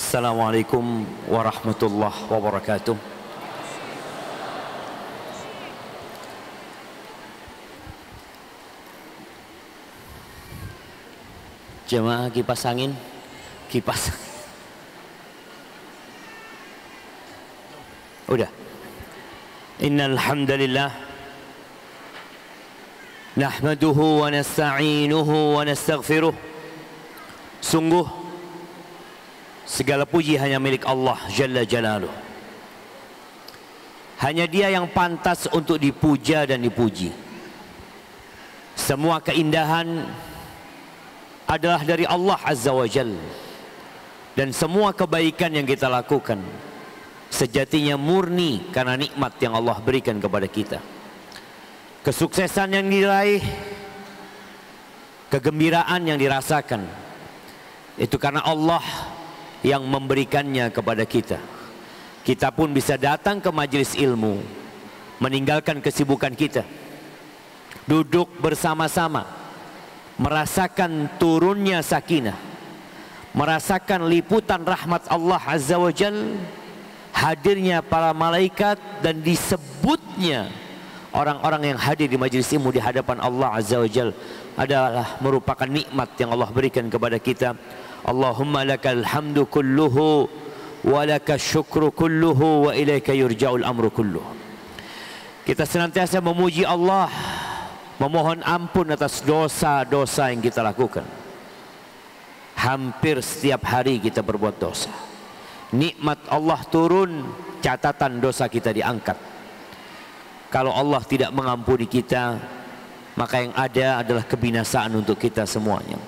Assalamualaikum warahmatullahi wabarakatuh. Jemaah kipas angin, kipas. Udah. Innal hamdalillah nahmaduhu wa nasta'inuhu wa nastaghfiruh. Sungguh segala puji hanya milik Allah Jalla Jalaluh. Hanya Dia yang pantas untuk dipuja dan dipuji. Semua keindahan adalah dari Allah Azza wa Jalla. Dan semua kebaikan yang kita lakukan sejatinya murni karena nikmat yang Allah berikan kepada kita. Kesuksesan yang diraih, kegembiraan yang dirasakan, itu karena Allah yang memberikannya kepada kita. Kita pun bisa datang ke majelis ilmu, meninggalkan kesibukan kita, duduk bersama-sama, merasakan turunnya sakinah, merasakan liputan rahmat Allah Azza wa Jal, hadirnya para malaikat, dan disebutnya orang-orang yang hadir di majelis ilmu di hadapan Allah Azza wa Jal adalah merupakan nikmat yang Allah berikan kepada kita. Allahumma lakal hamdu kulluhu wa lakal syukru kulluhu wa ilaika yurja'ul amru kulluhu. Kita senantiasa memuji Allah, memohon ampun atas dosa-dosa yang kita lakukan. Hampir setiap hari kita berbuat dosa. Nikmat Allah turun, catatan dosa kita diangkat. Kalau Allah tidak mengampuni kita, maka yang ada adalah kebinasaan untuk kita semuanya.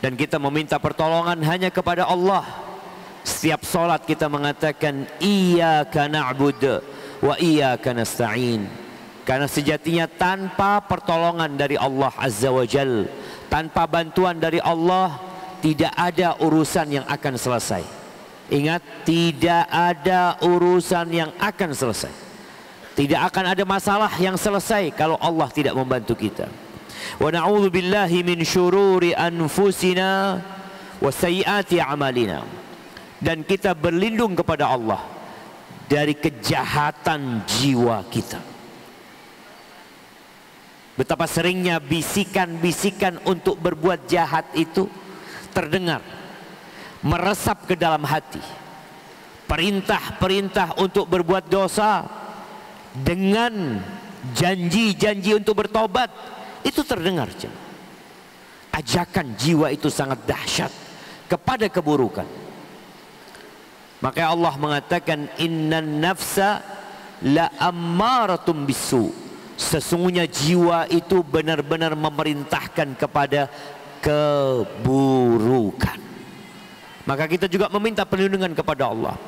Dan kita meminta pertolongan hanya kepada Allah. Setiap solat kita mengatakan iyyaka na'budu wa iyyaka nasta'in. Karena sejatinya tanpa pertolongan dari Allah Azza wa Jal, tanpa bantuan dari Allah, tidak ada urusan yang akan selesai. Ingat, tidak ada urusan yang akan selesai. Tidak akan ada masalah yang selesai kalau Allah tidak membantu kita. Wa na'udzu billahi min syururi anfusina wa sayyiati a'malina. Dan kita berlindung kepada Allah dari kejahatan jiwa kita. Betapa seringnya bisikan-bisikan untuk berbuat jahat itu terdengar, meresap ke dalam hati. Perintah-perintah untuk berbuat dosa dengan janji-janji untuk bertobat itu terdengar. Ajakan jiwa itu sangat dahsyat kepada keburukan. Maka Allah mengatakan innan nafsa la ammaratum bisu. Sesungguhnya jiwa itu benar-benar memerintahkan kepada keburukan. Maka kita juga meminta perlindungan kepada Allah.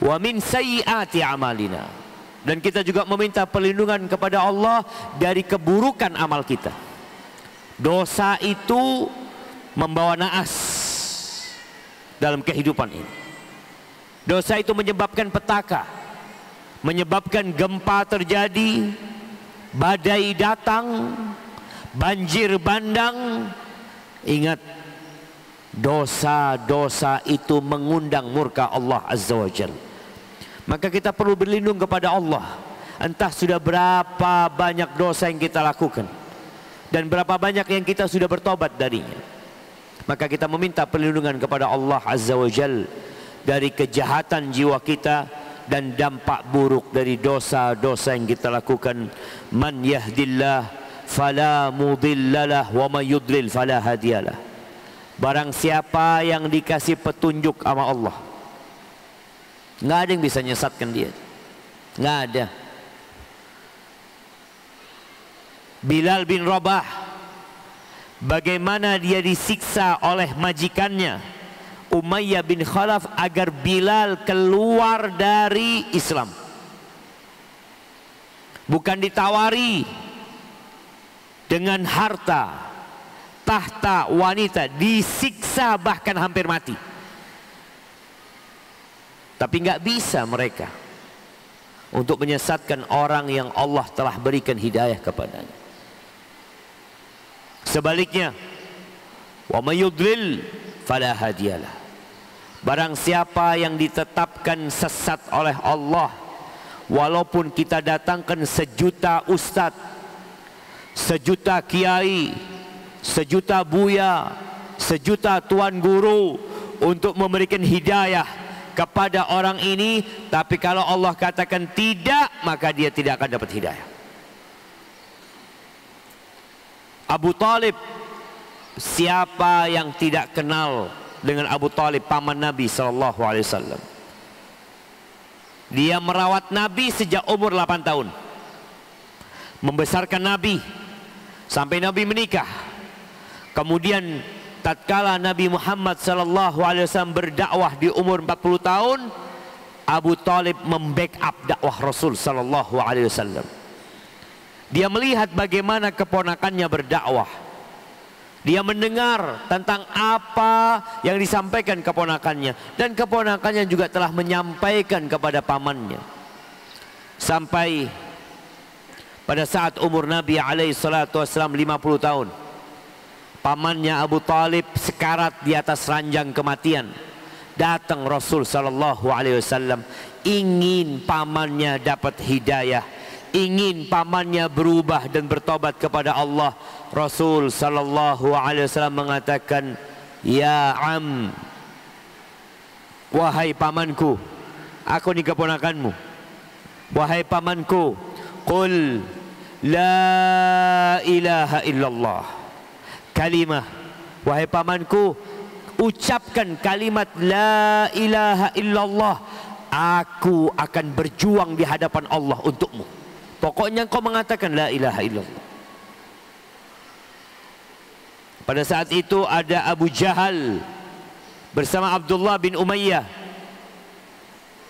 Wa min sayyiati amalina. Dan kita juga meminta perlindungan kepada Allah dari keburukan amal kita. Dosa itu membawa naas dalam kehidupan ini. Dosa itu menyebabkan petaka, menyebabkan gempa terjadi, badai datang, banjir bandang. Ingat, dosa-dosa itu mengundang murka Allah Azza wa Jalla. Maka kita perlu berlindung kepada Allah. Entah sudah berapa banyak dosa yang kita lakukan dan berapa banyak yang kita sudah bertobat darinya. Maka kita meminta perlindungan kepada Allah Azza wa Jal dari kejahatan jiwa kita dan dampak buruk dari dosa-dosa yang kita lakukan. Man yahdillah fala mudhillalah wa man yudlil fala hadiyalah. Barang siapa yang dikasih petunjuk sama Allah, nggak ada yang bisa nyesatkan dia. Nggak ada. Bilal bin Rabah, bagaimana dia disiksa oleh majikannya Umayyah bin Khalaf agar Bilal keluar dari Islam. Bukan ditawari dengan harta, tahta, wanita, disiksa bahkan hampir mati. Tapi nggak bisa mereka untuk menyesatkan orang yang Allah telah berikan hidayah kepadanya. Sebaliknya, wa may yudlil fala hadiyalah. Barang siapa yang ditetapkan sesat oleh Allah, walaupun kita datangkan sejuta ustadz, sejuta kiai, sejuta buya, sejuta tuan guru untuk memberikan hidayah kepada orang ini, tapi kalau Allah katakan tidak, maka dia tidak akan dapat hidayah. Abu Talib, siapa yang tidak kenal dengan Abu Talib, paman Nabi SAW? Dia merawat Nabi sejak umur 8 tahun, membesarkan Nabi sampai Nabi menikah. Kemudian tatkala Nabi Muhammad SAW berdakwah di umur 40 tahun, Abu Talib membackup dakwah Rasul SAW. Dia melihat bagaimana keponakannya berdakwah. Dia mendengar tentang apa yang disampaikan keponakannya, dan keponakannya juga telah menyampaikan kepada pamannya. Sampai pada saat umur Nabi SAW 50 tahun, pamannya Abu Talib sekarat di atas ranjang kematian. Datang Rasul SAW, ingin pamannya dapat hidayah, ingin pamannya berubah dan bertobat kepada Allah. Rasul SAW mengatakan, ya am, wahai pamanku, aku ni keponakanmu, wahai pamanku, qul la ilaha illallah. Kalimah, wahai pamanku, ucapkan kalimat la ilaha illallah. Aku akan berjuang di hadapan Allah untukmu. Pokoknya kau mengatakan la ilaha illallah. Pada saat itu ada Abu Jahal bersama Abdullah bin Umayyah.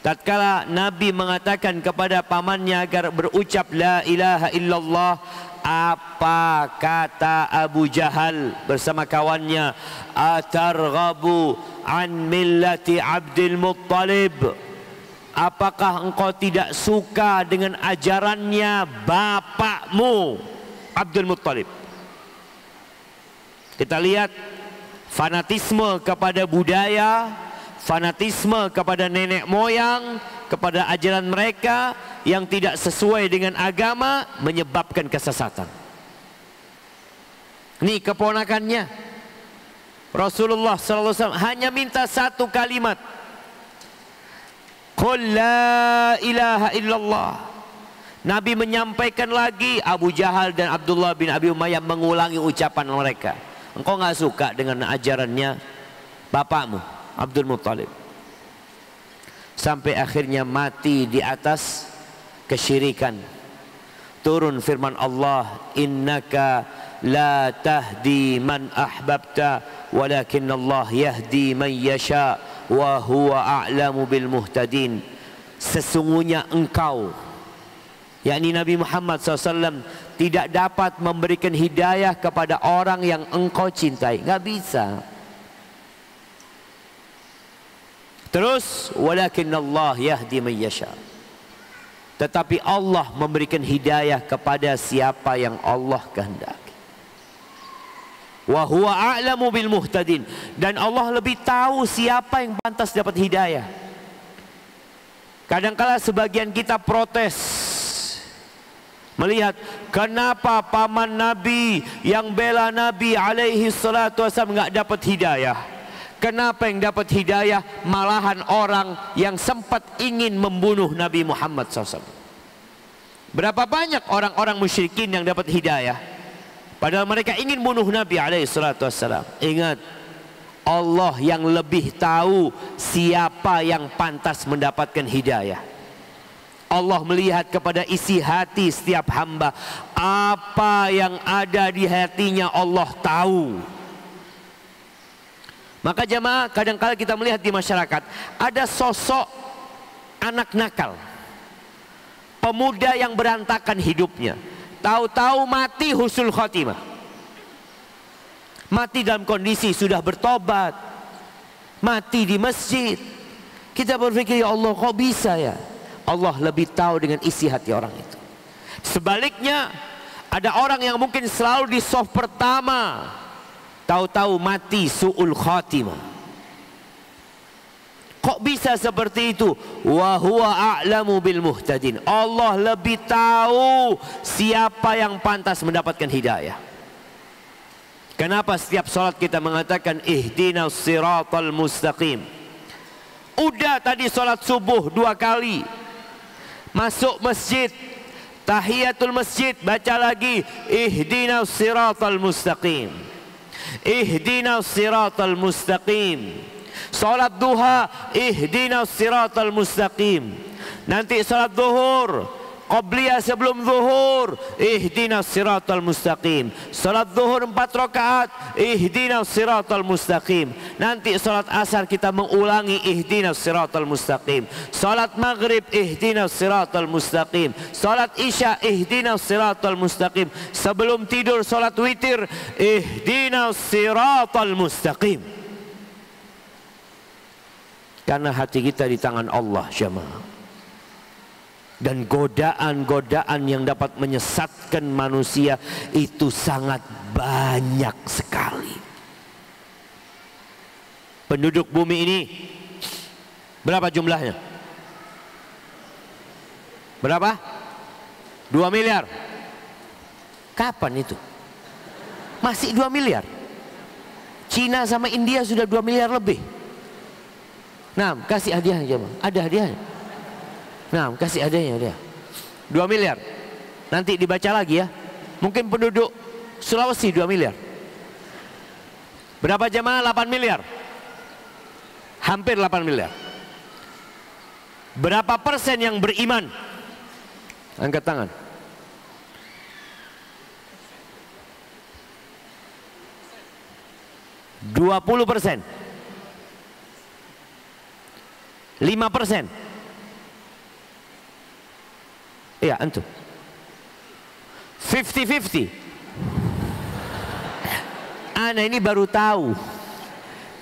Tatkala Nabi mengatakan kepada pamannya agar berucap la ilaha illallah, apa kata Abu Jahal bersama kawannya? Atarghabu an millati Abdul Muttalib. Apakah engkau tidak suka dengan ajarannya bapakmu Abdul Muttalib? Kita lihat fanatisme kepada budaya, fanatisme kepada nenek moyang, kepada ajaran mereka yang tidak sesuai dengan agama, menyebabkan kesesatan. Ini keponakannya Rasulullah SAW hanya minta satu kalimat, qul la ilaha illallah. Nabi menyampaikan lagi, Abu Jahal dan Abdullah bin Abi Umayyah mengulangi ucapan mereka. Engkau nggak suka dengan ajarannya bapakmu Abdul Muttalib. Sampai akhirnya mati di atas kesyirikan. Turun firman Allah, innaka la tahdi man ahbabta walakin Allah yahdi man yasha wa huwa a'lamu bil muhtadin. Sesungguhnya engkau, yakni Nabi Muhammad SAW, tidak dapat memberikan hidayah kepada orang yang engkau cintai. Nggak bisa. Terus walakin Allah yahdi man yasha. Tetapi Allah memberikan hidayah kepada siapa yang Allah kehendaki. Wa huwa a'lamu bil muhtadin. Dan Allah lebih tahu siapa yang pantas dapat hidayah. Kadangkala sebagian kita protes melihat kenapa paman Nabi yang bela Nabi alaihi salatu wasallam enggak dapat hidayah. Kenapa yang dapat hidayah malahan orang yang sempat ingin membunuh Nabi Muhammad SAW. Berapa banyak orang-orang musyrikin yang dapat hidayah padahal mereka ingin bunuh Nabi alaihi salatu wasallam. Ingat, Allah yang lebih tahu siapa yang pantas mendapatkan hidayah. Allah melihat kepada isi hati setiap hamba. Apa yang ada di hatinya Allah tahu. Maka jemaah, kadang-kala kita melihat di masyarakat ada sosok anak nakal, pemuda yang berantakan hidupnya, tahu-tahu mati husnul khotimah, mati dalam kondisi sudah bertobat, mati di masjid. Kita berpikir, ya Allah, kok bisa ya? Allah lebih tahu dengan isi hati orang itu. Sebaliknya, ada orang yang mungkin selalu di soft pertama, tahu-tahu mati su'ul khatimah. Kok bisa seperti itu? Wa huwa a'lamu bil muhtadin. Allah lebih tahu siapa yang pantas mendapatkan hidayah. Kenapa setiap salat kita mengatakan ihdinas siratal mustaqim? Udah tadi salat subuh 2 kali. Masuk masjid, tahiyatul masjid, baca lagi ihdinas siratal mustaqim. Ihdinas siratal mustaqim. Salat duha, ihdinas siratal mustaqim. Nanti salat zuhur, qabliyah sebelum zuhur, ihdinas siratal mustaqim. Salat zuhur 4 rakaat, ihdinas siratal mustaqim. Nanti salat asar kita mengulangi ihdinas siratal mustaqim. Salat maghrib, ihdinas siratal mustaqim. Salat isya, ihdinas siratal mustaqim. Sebelum tidur salat witir, ihdinas siratal mustaqim. Karena hati kita di tangan Allah, jemaah. Dan godaan-godaan yang dapat menyesatkan manusia itu sangat banyak sekali. Penduduk bumi ini berapa jumlahnya? Berapa? 2 miliar. Kapan itu? Masih 2 miliar. Cina sama India sudah 2 miliar lebih. Nah, kasih hadiahnya, jemaah. Ada hadiahnya. Nah, kasih hadiahnya dia. 2 miliar. Nanti dibaca lagi ya. Mungkin penduduk Sulawesi 2 miliar. Berapa jemaah? 8 miliar. Hampir 8 miliar. Berapa persen yang beriman? Angkat tangan. %20. 5%. Iya, antum. 50-50. Ana ini baru tahu.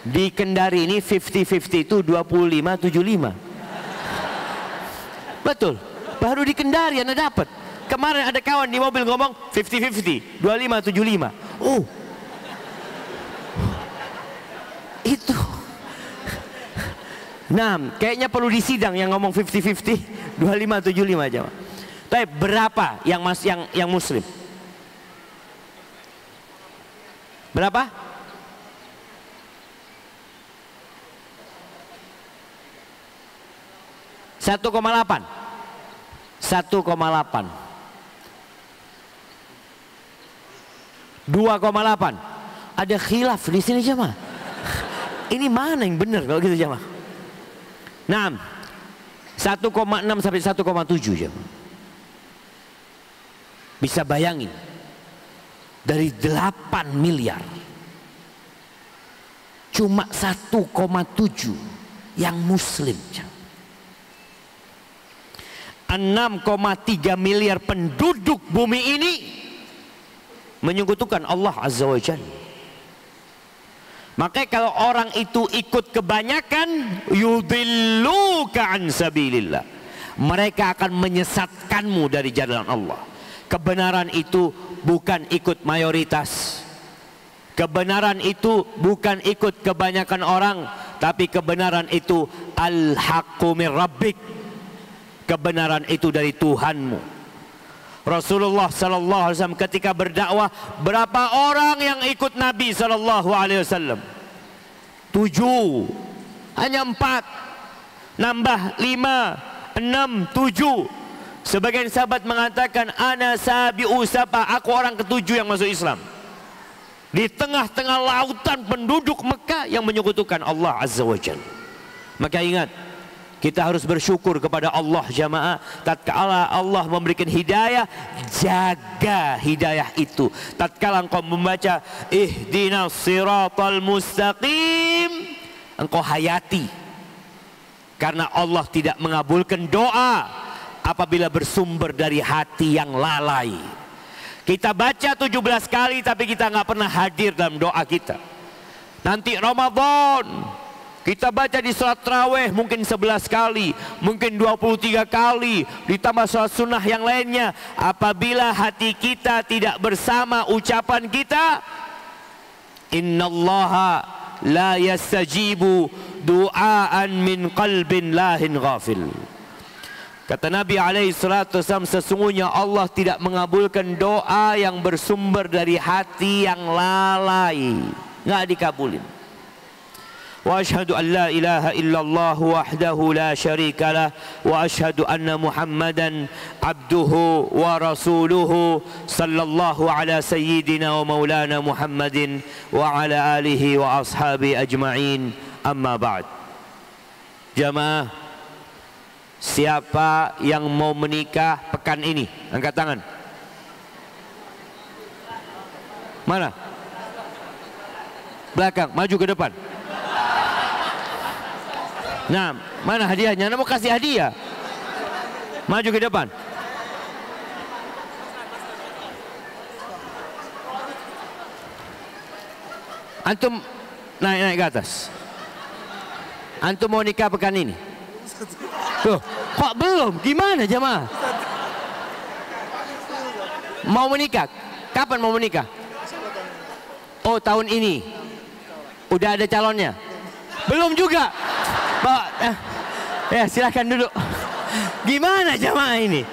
Di Kendari ini 50-50 itu 25-75. Betul. Baru di Kendari Ana dapat. Kemarin ada kawan di mobil ngomong 50-50, 25-75. Oh. Itu. Nah, kayaknya perlu disidang yang ngomong 50-50, 25-75 aja. Tapi berapa yang muslim? Berapa? Satu koma 1,8. 2,8. Ada khilaf di sini, jemaah. Ini mana yang benar kalau gitu, jemaah? 6, 1,6 sampai 1,7 jam. Bisa bayangin, dari 8 miliar cuma 1,7 yang muslim. 6,3 miliar penduduk bumi ini menyekutukan Allah Azza wa Jalla. Makanya kalau orang itu ikut kebanyakan, yudilluka an sabilillah, mereka akan menyesatkanmu dari jalan Allah. Kebenaran itu bukan ikut mayoritas. Kebenaran itu bukan ikut kebanyakan orang, tapi kebenaran itu al-haqqu min rabbik. Kebenaran itu dari Tuhanmu. Rasulullah sallallahu alaihi wasallam ketika berdakwah, berapa orang yang ikut Nabi sallallahu alaihi wasallam? 7. Hanya 4. Nambah 5, 6, 7. Sebagian sahabat mengatakan ana sabi'u sab'a, aku orang ke-7 yang masuk Islam. Di tengah-tengah lautan penduduk Mekah yang menyekutukan Allah Azza wa Jalla. Maka ingat, kita harus bersyukur kepada Allah, jamaah. Tatkala Allah memberikan hidayah, jaga hidayah itu. Tatkala engkau membaca ihdinas siratal mustaqim, engkau hayati. Karena Allah tidak mengabulkan doa apabila bersumber dari hati yang lalai. Kita baca 17 kali tapi kita nggak pernah hadir dalam doa kita. Nanti Ramadan kita baca di salat tarawih mungkin 11 kali, mungkin 23 kali, ditambah salat sunnah yang lainnya. Apabila hati kita tidak bersama ucapan kita, innallaha la yastajibu du'aan min qalbin lahin ghafil. Kata Nabi SAW, sesungguhnya Allah tidak mengabulkan doa yang bersumber dari hati yang lalai, nggak dikabulin. Wa asyhadu an la ilaha illallah wahdahu la syarika lah wa asyhadu anna Muhammadan abduhu wa rasuluhu sallallahu ala sayyidina wa maulana Muhammadin wa ala alihi wa ashabi ajma'in, amma ba'd. Jamaah, siapa yang mau menikah pekan ini? Angkat tangan. Mana? Belakang, maju ke depan. Nah, mana hadiahnya? Anda mau kasih hadiah? Maju ke depan. Antum naik ke atas. Antum mau nikah pekan ini? Tuh, kok belum? Gimana jemaah? Mau menikah? Kapan mau menikah? Oh, tahun ini. Udah ada calonnya? Belum juga. Bawa, ya silakan duduk. Gimana jemaah ini?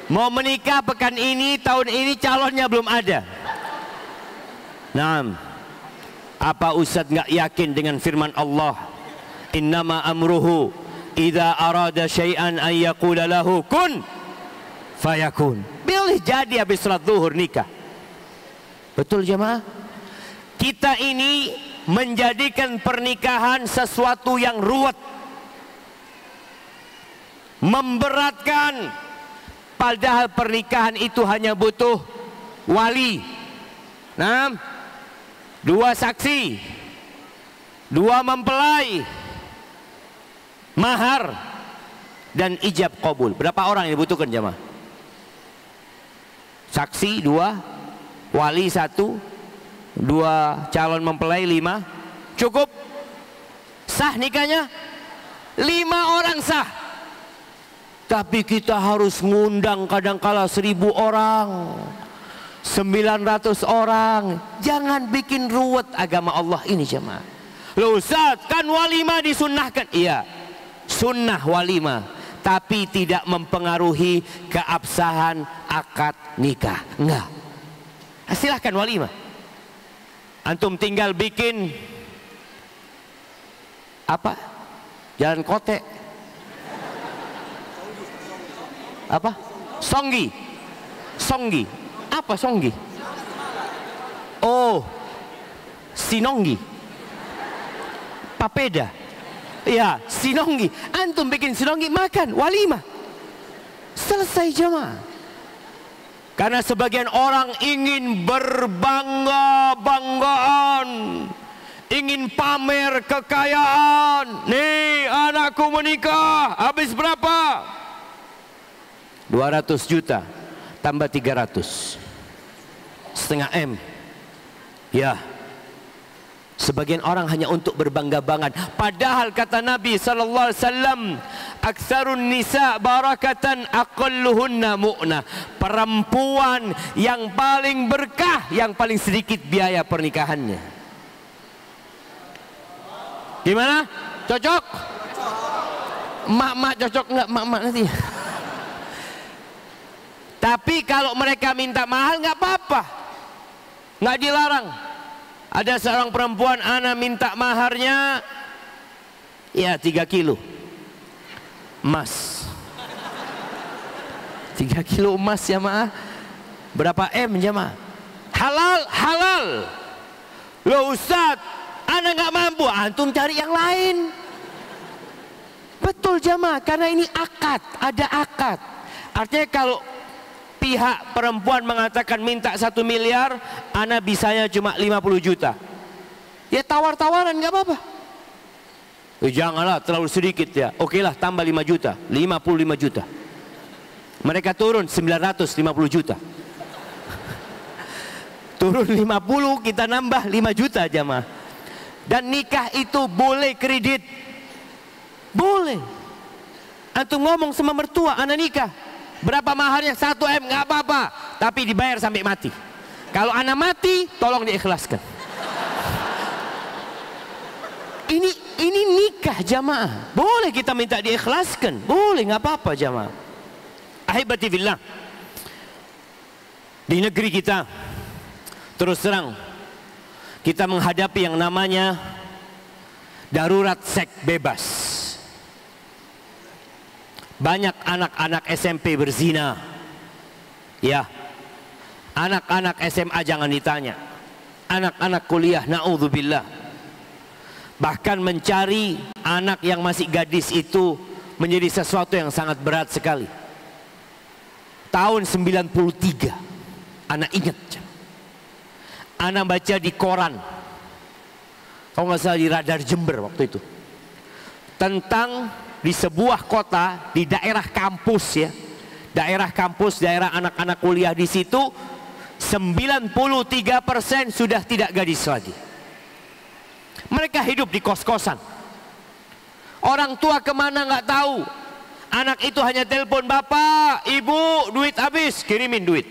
Mau menikah pekan ini, tahun ini calonnya belum ada. Naam. Apa Ustaz nggak yakin dengan firman Allah? Innama amruhu idza arada syai'an an yaqula lahu kun fayakun. Boleh jadi habis salat zuhur nikah. Betul jemaah? Kita ini menjadikan pernikahan sesuatu yang ruwet, memberatkan, padahal pernikahan itu hanya butuh wali, nah, 2 saksi, 2 mempelai, mahar, dan ijab qabul. Berapa orang yang dibutuhkan jemaah? Saksi 2, wali 1, 2 calon mempelai 5. Cukup? Sah nikahnya? 5 orang sah. Tapi kita harus ngundang kadangkala 1000 orang, 900 orang. Jangan bikin ruwet agama Allah ini jemaah. Loh Ustaz, kan walimah disunnahkan. Iya, sunnah walimah, tapi tidak mempengaruhi keabsahan akad nikah. Enggak. Silahkan walimah. Antum tinggal bikin apa? Jalan kote. Apa? Songgi. Songgi. Apa songgi? Oh, sinonggi. Papeda. Ya, sinonggi. Antum bikin sinonggi, makan walimah. Selesai jemaah. Karena sebagian orang ingin berbangga-banggaan, ingin pamer kekayaan. Nih anakku menikah, habis berapa? 200 juta tambah 300, setengah M. Ya, sebagian orang hanya untuk berbangga-banggaan. Padahal kata Nabi SAW, aktsarun nisa barakatan aqalluhunna mu'nah. Perempuan yang paling berkah, yang paling sedikit biaya pernikahannya. Gimana? Cocok? Mak-mak cocok nggak? Mak-mak nanti. Tapi kalau mereka minta mahal nggak apa-apa, nggak dilarang. Ada seorang perempuan, ana minta maharnya ya 3 kilo emas. 3 kilo emas jamaah. Berapa M jamaah? Halal, halal. Loh Ustaz, ana nggak mampu, antum cari yang lain. Betul jamaah, karena ini akad, ada akad. Artinya kalau pihak perempuan mengatakan minta 1 miliar, ana bisanya cuma 50 juta. Ya tawar-tawaran nggak apa-apa. Janganlah terlalu sedikit ya. Oke lah, tambah 5 juta, 55 juta. Mereka turun 950 juta. Turun 50, kita nambah 5 juta jamaah. Dan nikah itu boleh kredit. Boleh. Antum ngomong sama mertua, ana nikah. Berapa maharnya? 1 M, nggak apa-apa, tapi dibayar sampai mati. Kalau anak mati, tolong diikhlaskan. Ini nikah jamaah. Boleh kita minta diikhlaskan, boleh, nggak apa-apa jamaah. Ahibati fillah, di negeri kita terus terang kita menghadapi yang namanya darurat seks bebas. Banyak anak-anak SMP berzina. Ya, anak-anak SMA jangan ditanya. Anak-anak kuliah, na'udzubillah. Bahkan mencari anak yang masih gadis itu menjadi sesuatu yang sangat berat sekali. Tahun 93, anak ingat, anak baca di koran, kalau nggak salah di Radar Jember waktu itu, tentang di sebuah kota di daerah kampus ya, daerah kampus, daerah anak-anak kuliah di situ, 93% sudah tidak gadis lagi. Mereka hidup di kos-kosan. Orang tua kemana nggak tahu. Anak itu hanya telepon, bapak, ibu, duit habis, kirimin duit.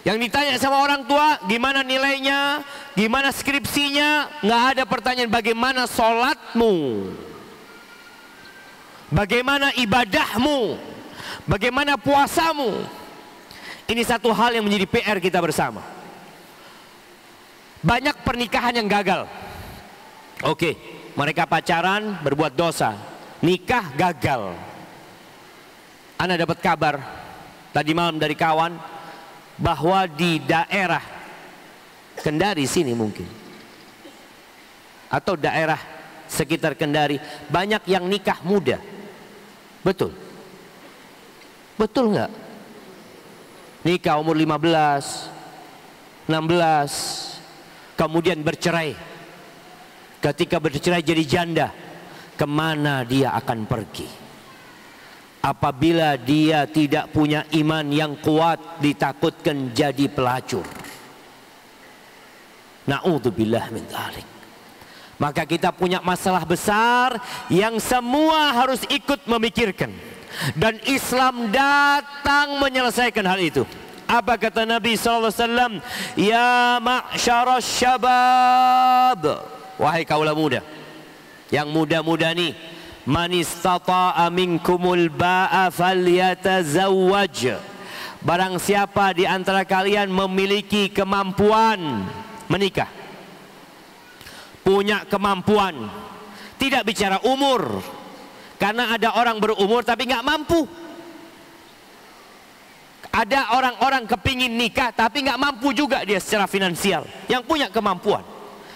Yang ditanya sama orang tua, gimana nilainya, gimana skripsinya, nggak ada pertanyaan bagaimana sholatmu, bagaimana ibadahmu, bagaimana puasamu. Ini satu hal yang menjadi PR kita bersama. Banyak pernikahan yang gagal. Oke, mereka pacaran, berbuat dosa, nikah gagal. Ana dapat kabar tadi malam dari kawan bahwa di daerah Kendari sini mungkin, atau daerah sekitar Kendari, banyak yang nikah muda. Betul? Betul nggak? Nikah umur 15, 16, kemudian bercerai. Ketika bercerai jadi janda, kemana dia akan pergi? Apabila dia tidak punya iman yang kuat, ditakutkan jadi pelacur. Na'udzubillah min dzalik. Maka kita punya masalah besar yang semua harus ikut memikirkan. Dan Islam datang menyelesaikan hal itu. Apa kata Nabi SAW? Ya ma'syarasy syabab, wahai kaula muda, yang muda-muda nih, man istata'a minkumul ba'a falyatazawwaj. Barang siapa di antara kalian memiliki kemampuan menikah, punya kemampuan, tidak bicara umur, karena ada orang berumur tapi nggak mampu. Ada orang-orang kepingin nikah tapi nggak mampu juga dia secara finansial. Yang punya kemampuan,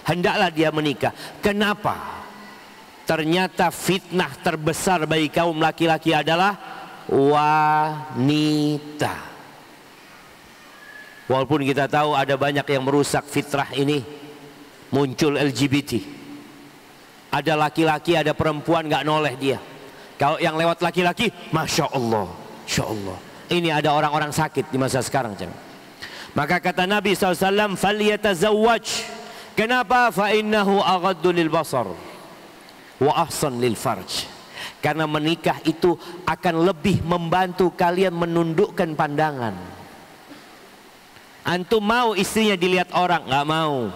hendaklah dia menikah. Kenapa? Ternyata fitnah terbesar bagi kaum laki-laki adalah wanita. Walaupun kita tahu ada banyak yang merusak fitrah ini, muncul LGBT. Ada laki-laki, ada perempuan nggak noleh dia. Kalau yang lewat laki-laki, masya Allah, masya Allah. Ini ada orang-orang sakit di masa sekarang. Maka kata Nabi SAW, falyatazawwaj. Kenapa? Fa innahu aghaddu lil basar wa ahsan lil farj. Karena menikah itu akan lebih membantu kalian menundukkan pandangan. Antum mau istrinya dilihat orang? Nggak mau.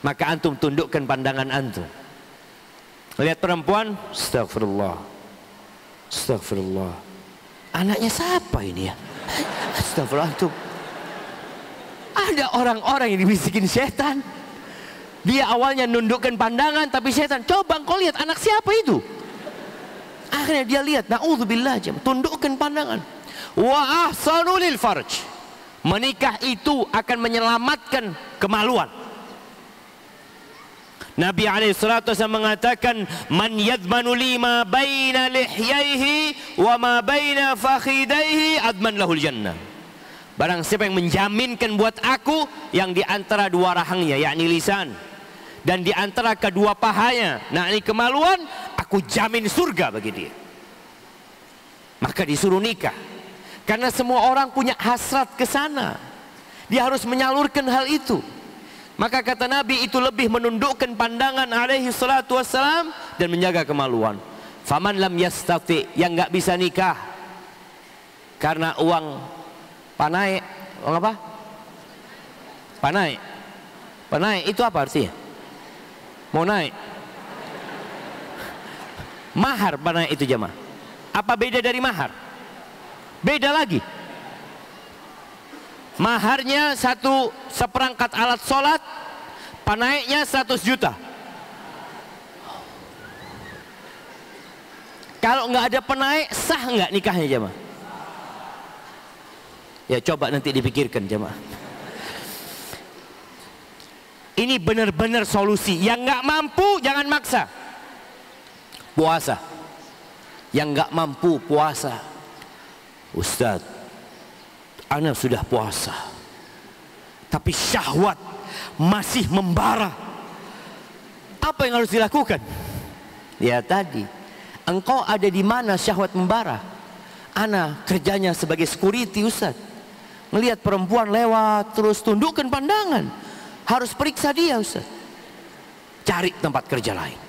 Maka antum tundukkan pandangan antum. Lihat perempuan, astagfirullah, astagfirullah. Anaknya siapa ini ya? Astagfirullah antum. Ada orang-orang yang dibisikin setan. Dia awalnya nundukkan pandangan, tapi setan, coba engkau lihat anak siapa itu. Akhirnya dia lihat, na'udzubillah, tundukkan pandangan. Wa ahsanu lil farj. Menikah itu akan menyelamatkan kemaluan. Nabi SAW mengatakan, man yadmanu li ma baina lihyaihi wa ma baina fakhidaihi adman lahul jannah. Barang siapa yang menjaminkan buat aku yang di antara dua rahangnya, yakni lisan, dan di antara kedua pahanya, nah ini kemaluan, aku jamin surga bagi dia. Maka disuruh nikah. Karena semua orang punya hasrat ke sana. Dia harus menyalurkan hal itu. Maka kata Nabi itu lebih menundukkan pandangan alaihi salatu wassalam dan menjaga kemaluan. Faman lam yastati, yang nggak bisa nikah karena uang panai, uang apa? Panai. Panai itu apa artinya? Mau naik. Mahar pada itu jemaah. Apa beda dari mahar? Beda lagi. Maharnya seperangkat alat sholat, panaiknya 100 juta. Kalau nggak ada penaik, sah nggak nikahnya jemaah? Ya coba nanti dipikirkan jemaah. Ini benar-benar solusi. Yang nggak mampu jangan maksa. Puasa. Yang nggak mampu puasa. Ustadz, ana sudah puasa, tapi syahwat masih membara. Apa yang harus dilakukan? Ya tadi, engkau ada di mana syahwat membara? Ana kerjanya sebagai security Ustadz. Melihat perempuan lewat terus tundukkan pandangan. Harus periksa dia Ustadz. Cari tempat kerja lain.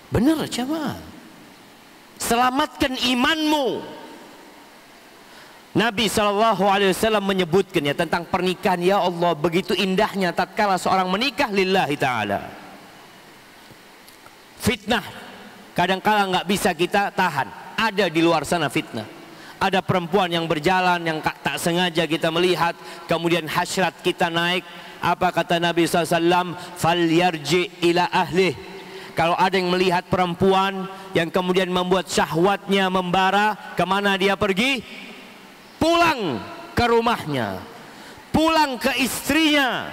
Benar jemaah. Selamatkan imanmu. Nabi SAW menyebutkan ya tentang pernikahan. Ya Allah, begitu indahnya tatkala seorang menikah lillahi ta'ala. Fitnah kadang-kala nggak bisa kita tahan. Ada di luar sana fitnah. Ada perempuan yang berjalan yang tak sengaja kita melihat, kemudian hasrat kita naik. Apa kata Nabi SAW? Falyarji ila ahlih. Kalau ada yang melihat perempuan yang kemudian membuat syahwatnya membara, kemana dia pergi? Pulang ke rumahnya, pulang ke istrinya.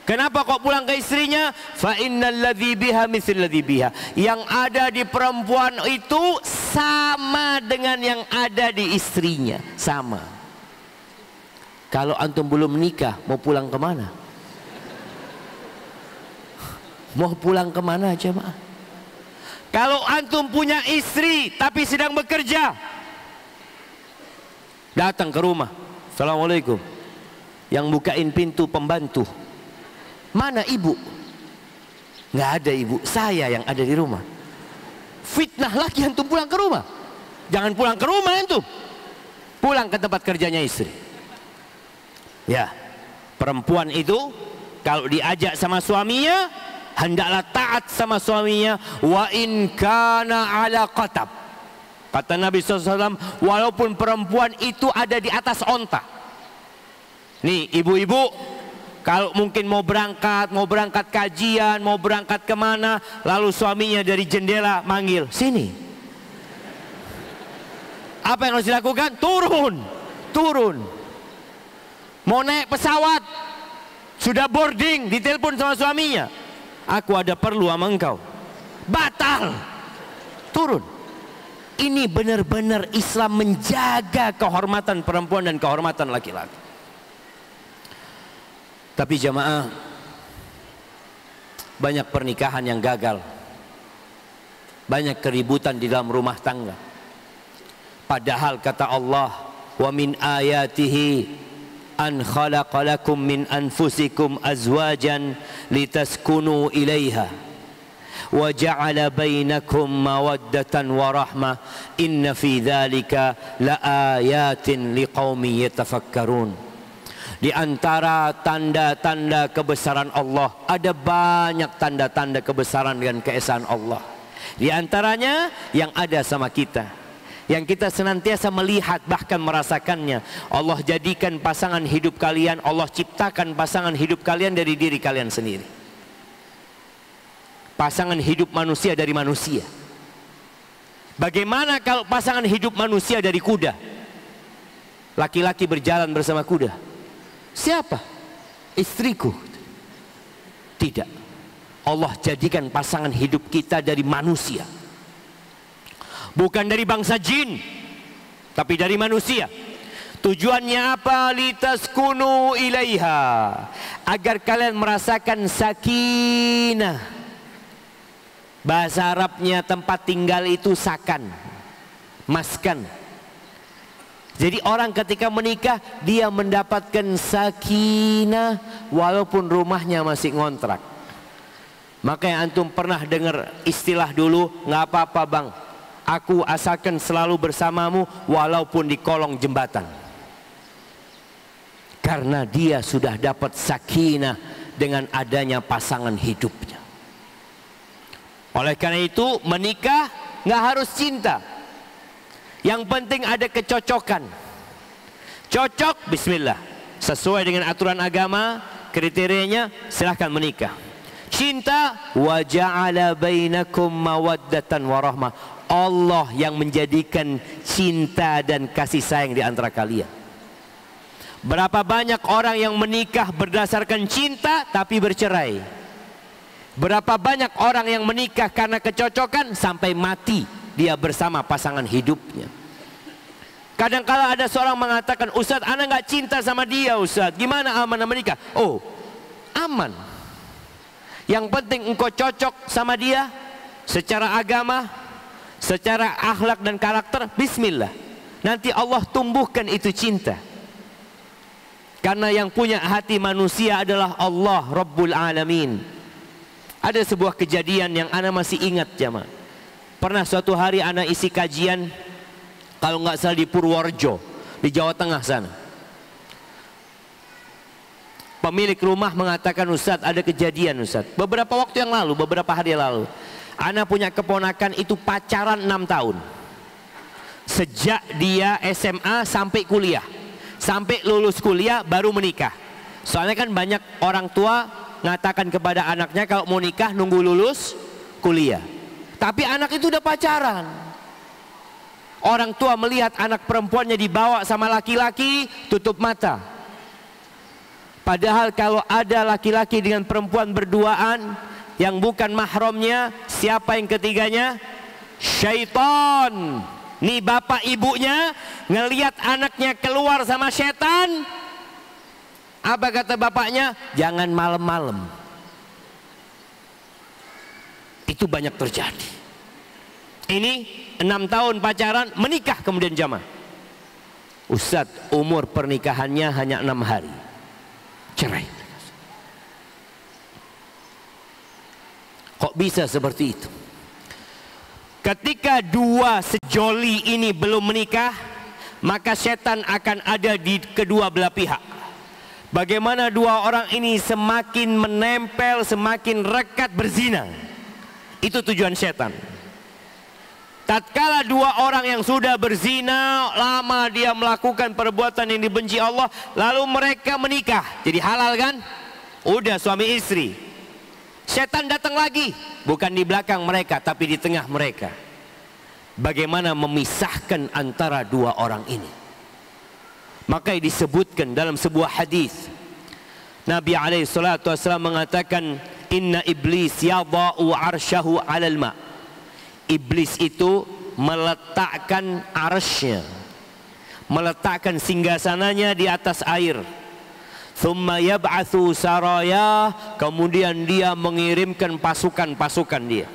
Kenapa kok pulang ke istrinya? Fa innal ladzi biha mithl ladzi biha. Yang ada di perempuan itu sama dengan yang ada di istrinya, sama. Kalau antum belum menikah, mau pulang kemana? Mau pulang kemana jemaah? Kalau antum punya istri tapi sedang bekerja, datang ke rumah, assalamualaikum, yang bukain pintu pembantu, mana ibu? Nggak ada ibu, saya yang ada di rumah. Fitnah lagi antum pulang ke rumah. Jangan pulang ke rumah antum, pulang ke tempat kerjanya istri. Ya, perempuan itu kalau diajak sama suaminya, hendaklah taat sama suaminya. Wa in kana ala qatab. Kata Nabi SAW, walaupun perempuan itu ada di atas onta. Nih ibu-ibu, kalau mungkin mau berangkat kajian, mau berangkat kemana, lalu suaminya dari jendela manggil, sini. Apa yang harus dilakukan? Turun. Mau naik pesawat, sudah boarding, ditelepon sama suaminya. Aku ada perlu sama engkau. Batal. Turun. Ini benar-benar Islam menjaga kehormatan perempuan dan kehormatan laki-laki. Tapi jamaah, banyak pernikahan yang gagal. Banyak keributan di dalam rumah tangga. Padahal kata Allah, wa min ayatihi an khalaqalakum min anfusikum azwajan litaskunu ilaiha. Wa ja'ala bainakum mawaddatan wa rahmah inna fi dzalika laayatin liqaumin yatafakkarun. Di antara tanda-tanda kebesaran Allah, ada banyak tanda-tanda kebesaran dan keesaan Allah. Di antaranya yang ada sama kita, yang kita senantiasa melihat bahkan merasakannya. Allah jadikan pasangan hidup kalian, Allah ciptakan pasangan hidup kalian dari diri kalian sendiri. Pasangan hidup manusia dari manusia. Bagaimana kalau pasangan hidup manusia dari kuda? Laki-laki berjalan bersama kuda. Siapa? Istriku. Tidak. Allah jadikan pasangan hidup kita dari manusia. Bukan dari bangsa jin, tapi dari manusia. Tujuannya apa? Litaskunu ilaiha. Agar kalian merasakan sakinah. Bahasa Arabnya tempat tinggal itu sakan, maskan. Jadi orang ketika menikah, dia mendapatkan sakinah walaupun rumahnya masih ngontrak. Makanya antum pernah dengar istilah dulu, nggak apa-apa bang, aku asalkan selalu bersamamu walaupun di kolong jembatan. Karena dia sudah dapat sakinah dengan adanya pasangan hidupnya. Oleh karena itu menikah nggak harus cinta. Yang penting ada kecocokan. Cocok, bismillah. Sesuai dengan aturan agama, kriterianya, silahkan menikah. Cinta, wa ja'ala bainakum mawaddatan warahmah. Allah yang menjadikan cinta dan kasih sayang di antara kalian. Berapa banyak orang yang menikah berdasarkan cinta tapi bercerai. Berapa banyak orang yang menikah karena kecocokan sampai mati dia bersama pasangan hidupnya. Kadang-kala ada seorang mengatakan, Ustaz, ana nggak cinta sama dia, Ustaz. Gimana aman menikah? Oh, aman. Yang penting engkau cocok sama dia secara agama, secara akhlak dan karakter, bismillah. Nanti Allah tumbuhkan itu cinta. Karena yang punya hati manusia adalah Allah Rabbul Alamin. Ada sebuah kejadian yang ana masih ingat jamaah. Pernah suatu hari ana isi kajian, kalau nggak salah di Purworejo, di Jawa Tengah sana. Pemilik rumah mengatakan, Ustaz, ada kejadian Ustaz. Beberapa waktu yang lalu, beberapa hari lalu, ana punya keponakan itu pacaran 6 tahun. Sejak dia SMA sampai kuliah. Sampai lulus kuliah baru menikah. Soalnya kan banyak orang tua ngatakan kepada anaknya kalau mau nikah nunggu lulus kuliah. Tapi anak itu udah pacaran. Orang tua melihat anak perempuannya dibawa sama laki-laki, tutup mata. Padahal kalau ada laki-laki dengan perempuan berduaan yang bukan mahramnya, siapa yang ketiganya? Syaitan. Nih bapak ibunya ngelihat anaknya keluar sama setan. Apa kata bapaknya? Jangan malam-malam. Itu banyak terjadi. Ini 6 tahun pacaran, menikah kemudian jamaah. Ustaz, umur pernikahannya hanya 6 hari. Cerai. Kok bisa seperti itu? Ketika dua sejoli ini belum menikah, maka setan akan ada di kedua belah pihak. Bagaimana dua orang ini semakin menempel, semakin rekat berzina. Itu tujuan setan. Tatkala dua orang yang sudah berzina, lama dia melakukan perbuatan yang dibenci Allah, lalu mereka menikah, jadi halal kan? Udah suami istri. Setan datang lagi, bukan di belakang mereka, tapi di tengah mereka. Bagaimana memisahkan antara dua orang ini? Maka disebutkan dalam sebuah hadis, Nabi SAW mengatakan, Inna iblis yada'u arsyahu alal ma'. Iblis itu meletakkan arsy-nya, meletakkan singgasananya di atas air. Thumma yab'atsu saraya, kemudian dia mengirimkan pasukan-pasukan dia.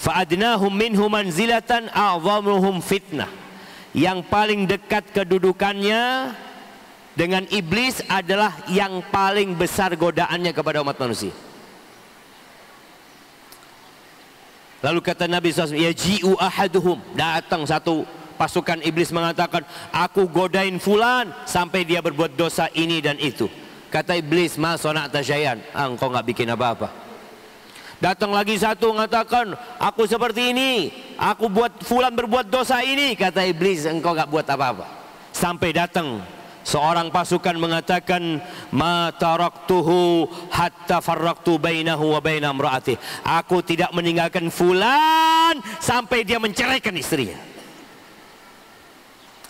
Fa'adnahum minhum manzilatan a'zamuhum fitnah. Yang paling dekat kedudukannya dengan iblis adalah yang paling besar godaannya kepada umat manusia. Lalu kata Nabi SAW, yaji'u ahaduhum, datang satu pasukan iblis mengatakan, aku godain fulan sampai dia berbuat dosa ini dan itu. Kata iblis, ma sona'ta syai'an, engkau nggak bikin apa-apa. Datang lagi satu mengatakan, aku seperti ini, aku buat fulan berbuat dosa ini. Kata iblis, engkau nggak buat apa-apa. Sampai datang seorang pasukan mengatakan, ma taraktuhu hatta farraqtu bainahu wa baina imraatih. Aku tidak meninggalkan fulan sampai dia menceraikan istrinya.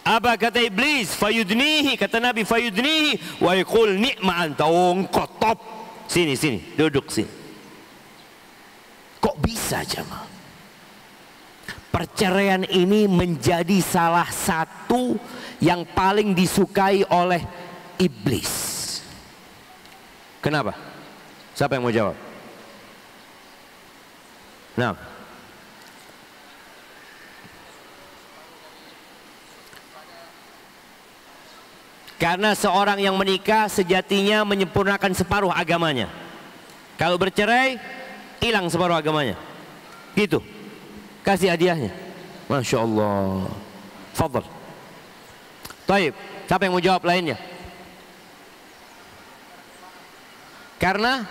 Apa kata iblis? Fayudnihi, kata Nabi, fayudnihi wa yaqul ni'ma anta, engkau top. Sini, duduk sini. Kok bisa jemaah? Perceraian ini menjadi salah satu yang paling disukai oleh iblis. Kenapa? Siapa yang mau jawab? Nah, karena seorang yang menikah sejatinya menyempurnakan separuh agamanya. Kalau bercerai, hilang separuh agamanya. Gitu. Kasih hadiahnya. Masya Allah. Fadal. Taib. Siapa yang mau jawab lainnya? Karena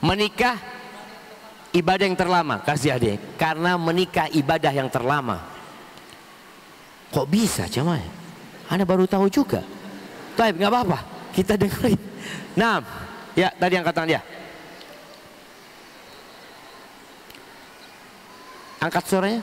Menikah ibadah yang terlama, kasih adik. Karena menikah ibadah yang terlama. Kok bisa jemaah? Anda baru tahu juga. Baik, nggak apa-apa, kita dengerin. Nah, ya tadi angkat tangan dia. Angkat suaranya.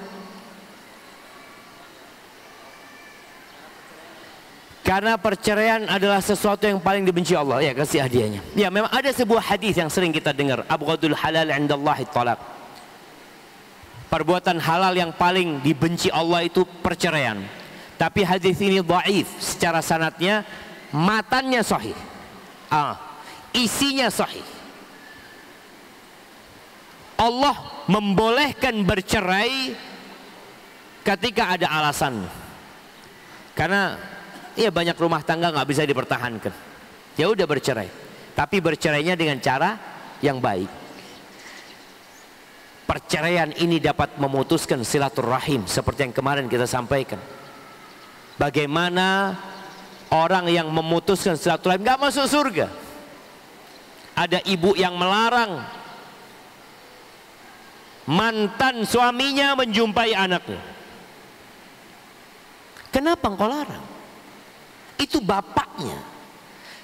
Karena perceraian adalah sesuatu yang paling dibenci Allah. Ya, kasih hadiahnya. Ya, memang ada sebuah hadis yang sering kita dengar. Abghadul halal indallahi talaq. Perbuatan halal yang paling dibenci Allah itu perceraian. Tapi hadis ini dhaif secara sanadnya, matannya sahih. Isinya sahih. Allah membolehkan bercerai ketika ada alasan. Karena iya, banyak rumah tangga nggak bisa dipertahankan. Ya udah bercerai. Tapi bercerainya dengan cara yang baik. Perceraian ini dapat memutuskan silaturahim seperti yang kemarin kita sampaikan. Bagaimana orang yang memutuskan silaturahim nggak masuk surga. Ada ibu yang melarang mantan suaminya menjumpai anaknya. Kenapa engkau larang? Itu bapaknya.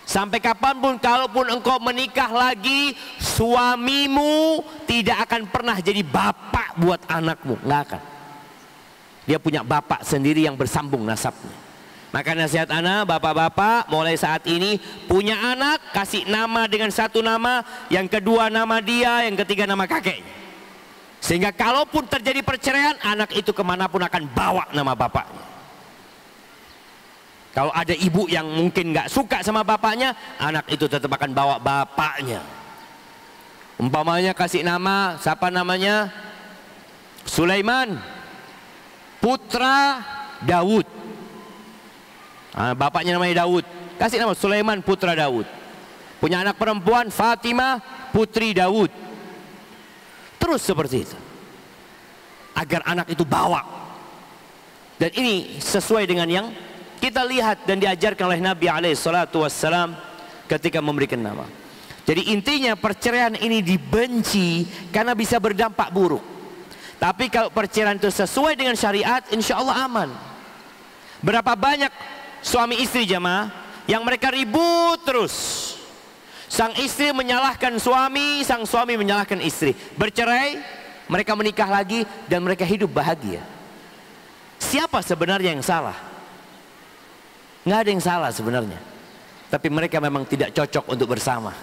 Sampai kapanpun, kalaupun engkau menikah lagi, suamimu tidak akan pernah jadi bapak buat anakmu, nggak akan. Dia punya bapak sendiri yang bersambung nasabnya. Maka nasihat anak, bapak-bapak, mulai saat ini punya anak, kasih nama dengan satu nama, yang kedua nama dia, yang ketiga nama kakeknya. Sehingga kalaupun terjadi perceraian, anak itu kemanapun akan bawa nama bapaknya. Kalau ada ibu yang mungkin nggak suka sama bapaknya, anak itu tetap akan bawa bapaknya. Umpamanya kasih nama, siapa namanya? Sulaiman, putra Daud. Bapaknya namanya Daud, kasih nama Sulaiman putra Daud. Punya anak perempuan Fatimah putri Daud. Terus seperti itu, agar anak itu bawa. Dan ini sesuai dengan yang kita lihat dan diajarkan oleh Nabi SAW ketika memberikan nama. Jadi intinya perceraian ini dibenci karena bisa berdampak buruk. Tapi kalau perceraian itu sesuai dengan syariat, insya Allah aman. Berapa banyak suami istri jamaah yang mereka ribut terus. Sang istri menyalahkan suami, sang suami menyalahkan istri. Bercerai, mereka menikah lagi dan mereka hidup bahagia. Siapa sebenarnya yang salah? Nggak ada yang salah sebenarnya, tapi mereka memang tidak cocok untuk bersama.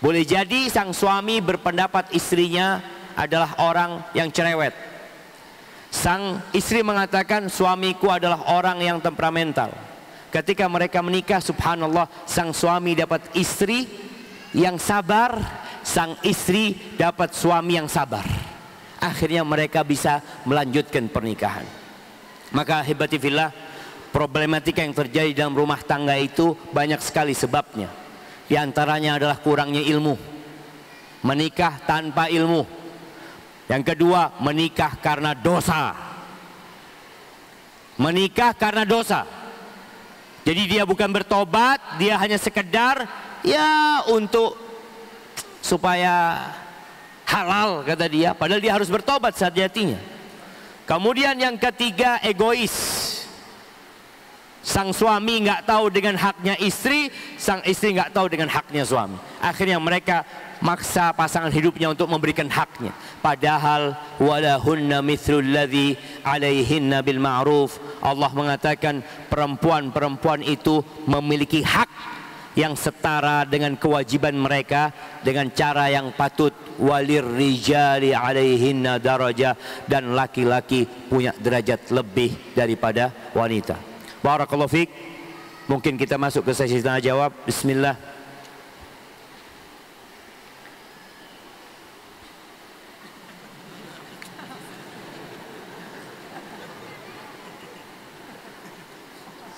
Boleh jadi sang suami berpendapat istrinya adalah orang yang cerewet. Sang istri mengatakan suamiku adalah orang yang temperamental. Ketika mereka menikah, subhanallah, sang suami dapat istri yang sabar, sang istri dapat suami yang sabar. Akhirnya mereka bisa melanjutkan pernikahan. Maka hibati fillah, problematika yang terjadi dalam rumah tangga itu banyak sekali sebabnya. Di antaranya adalah kurangnya ilmu. Menikah tanpa ilmu. Yang kedua, menikah karena dosa. Menikah karena dosa. Jadi dia bukan bertobat, dia hanya sekedar ya untuk supaya halal kata dia, padahal dia harus bertobat sejatinya. Kemudian yang ketiga, egois. Sang suami nggak tahu dengan haknya istri, sang istri nggak tahu dengan haknya suami. Akhirnya mereka maksa pasangan hidupnya untuk memberikan haknya. Padahal walahunna mithlul ladzi alaihinna bil ma'ruf. Allah mengatakan perempuan-perempuan itu memiliki hak yang setara dengan kewajiban mereka dengan cara yang patut. Walir rijali alaihinna darajah, dan laki-laki punya derajat lebih daripada wanita. Barakallahu fiik. Mungkin kita masuk ke sesi tanya jawab. Bismillah.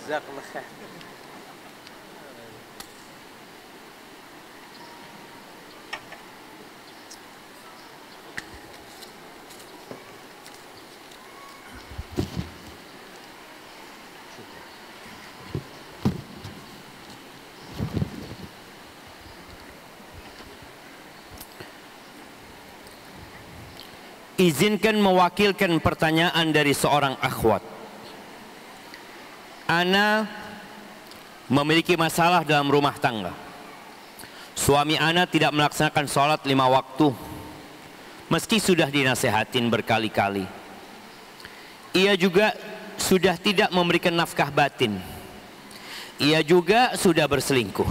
Jazakallah khair. izinkan mewakilkan pertanyaan dari seorang akhwat. Ana memiliki masalah dalam rumah tangga. Suami ana tidak melaksanakan sholat 5 waktu, meski sudah dinasehatin berkali-kali. Ia juga sudah tidak memberikan nafkah batin. Ia juga sudah berselingkuh.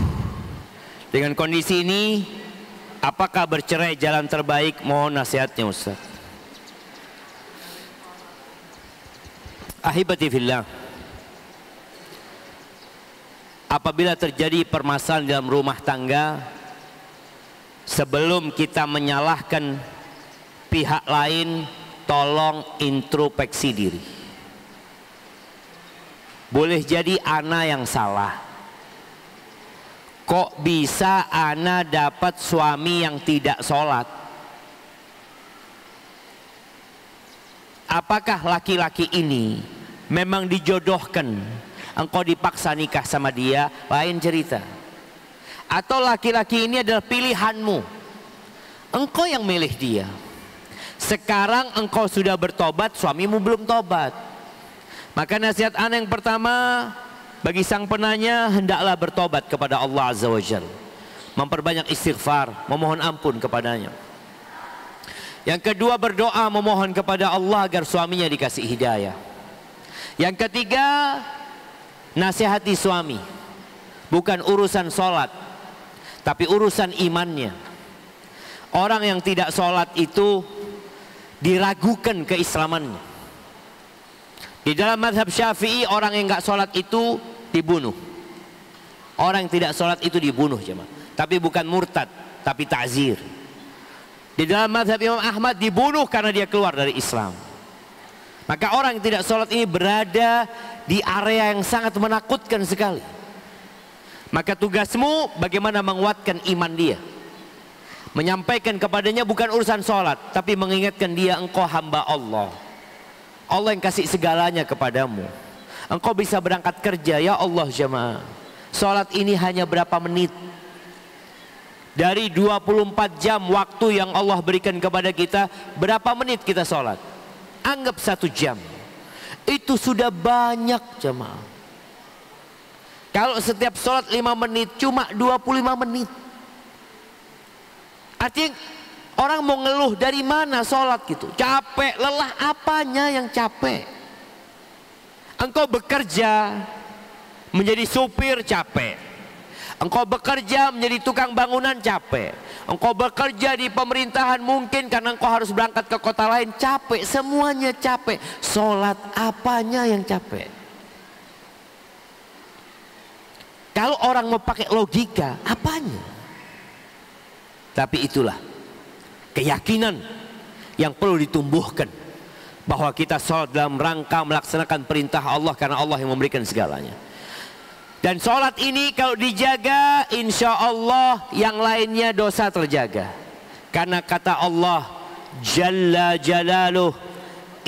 Dengan kondisi ini, apakah bercerai jalan terbaik? Mohon nasihatnya Ustaz. Ahibati fillah, apabila terjadi permasalahan dalam rumah tangga, sebelum kita menyalahkan pihak lain, tolong introspeksi diri. Boleh jadi ana yang salah. Kok bisa ana dapat suami yang tidak sholat? Apakah laki-laki ini memang dijodohkan? Engkau dipaksa nikah sama dia, lain cerita. Atau laki-laki ini adalah pilihanmu, engkau yang milih dia. Sekarang engkau sudah bertobat, suamimu belum tobat. Maka nasihat ana yang pertama bagi sang penanya, hendaklah bertobat kepada Allah Azza wa Jalla, memperbanyak istighfar, memohon ampun kepadanya. Yang kedua, berdoa memohon kepada Allah agar suaminya dikasih hidayah. Yang ketiga, nasihati suami, bukan urusan sholat, tapi urusan imannya. Orang yang tidak sholat itu diragukan keislamannya. Di dalam mazhab Syafi'i, orang yang nggak sholat itu dibunuh. Orang yang tidak sholat itu dibunuh, jemaah. Tapi bukan murtad, tapi ta'zir. Di dalam mazhab Imam Ahmad, dibunuh karena dia keluar dari Islam. Maka orang yang tidak sholat ini berada di area yang sangat menakutkan sekali. Maka tugasmu bagaimana menguatkan iman dia. Menyampaikan kepadanya bukan urusan sholat, tapi mengingatkan dia, engkau hamba Allah. Allah yang kasih segalanya kepadamu. Engkau bisa berangkat kerja, ya Allah jemaah. Sholat ini hanya berapa menit. Dari 24 jam waktu yang Allah berikan kepada kita, berapa menit kita sholat? Anggap 1 jam. Itu sudah banyak jemaah. Kalau setiap sholat 5 menit, cuma 25 menit. Artinya orang mau ngeluh dari mana sholat gitu? Capek, lelah, apanya yang capek? Engkau bekerja menjadi supir, capek. Engkau bekerja menjadi tukang bangunan, capek. Engkau bekerja di pemerintahan mungkin karena engkau harus berangkat ke kota lain, capek. Semuanya capek. Sholat apanya yang capek? Kalau orang mau pakai logika, apanya? Tapi itulah keyakinan yang perlu ditumbuhkan, bahwa kita sholat dalam rangka melaksanakan perintah Allah karena Allah yang memberikan segalanya. Dan sholat ini kalau dijaga, insya Allah yang lainnya dosa terjaga. Karena kata Allah Jalla Jalaluh,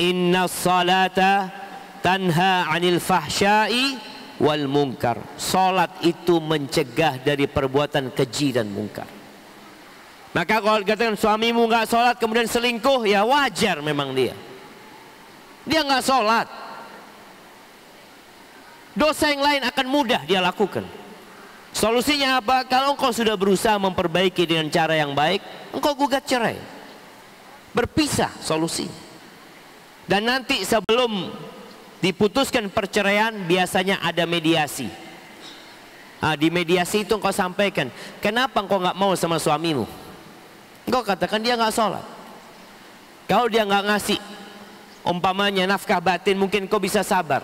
inna salata tanha anil fahsyai wal munkar. Sholat itu mencegah dari perbuatan keji dan munkar. Maka kalau dikatakan suamimu nggak sholat kemudian selingkuh, ya wajar memang dia nggak sholat. Dosa yang lain akan mudah dia lakukan. Solusinya apa? Kalau engkau sudah berusaha memperbaiki dengan cara yang baik, engkau gugat cerai, berpisah solusinya. Dan nanti sebelum diputuskan perceraian biasanya ada mediasi. Nah, di mediasi itu engkau sampaikan, kenapa engkau nggak mau sama suamimu? Engkau katakan dia nggak sholat. Kalau dia nggak ngasih umpamanya nafkah batin, mungkin kau bisa sabar.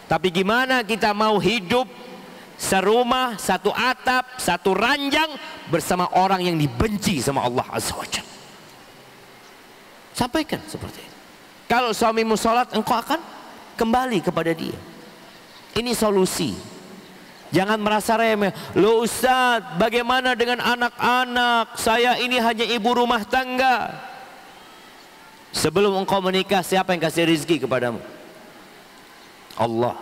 Tapi gimana kita mau hidup serumah, satu atap, satu ranjang bersama orang yang dibenci sama Allah Azza wa Jalla? Sampaikan seperti itu. Kalau suamimu sholat, engkau akan kembali kepada dia. Ini solusi. Jangan merasa remeh. Loh Ustadz, bagaimana dengan anak-anak? Saya ini hanya ibu rumah tangga. Sebelum engkau menikah, siapa yang kasih rezeki kepadamu? Allah.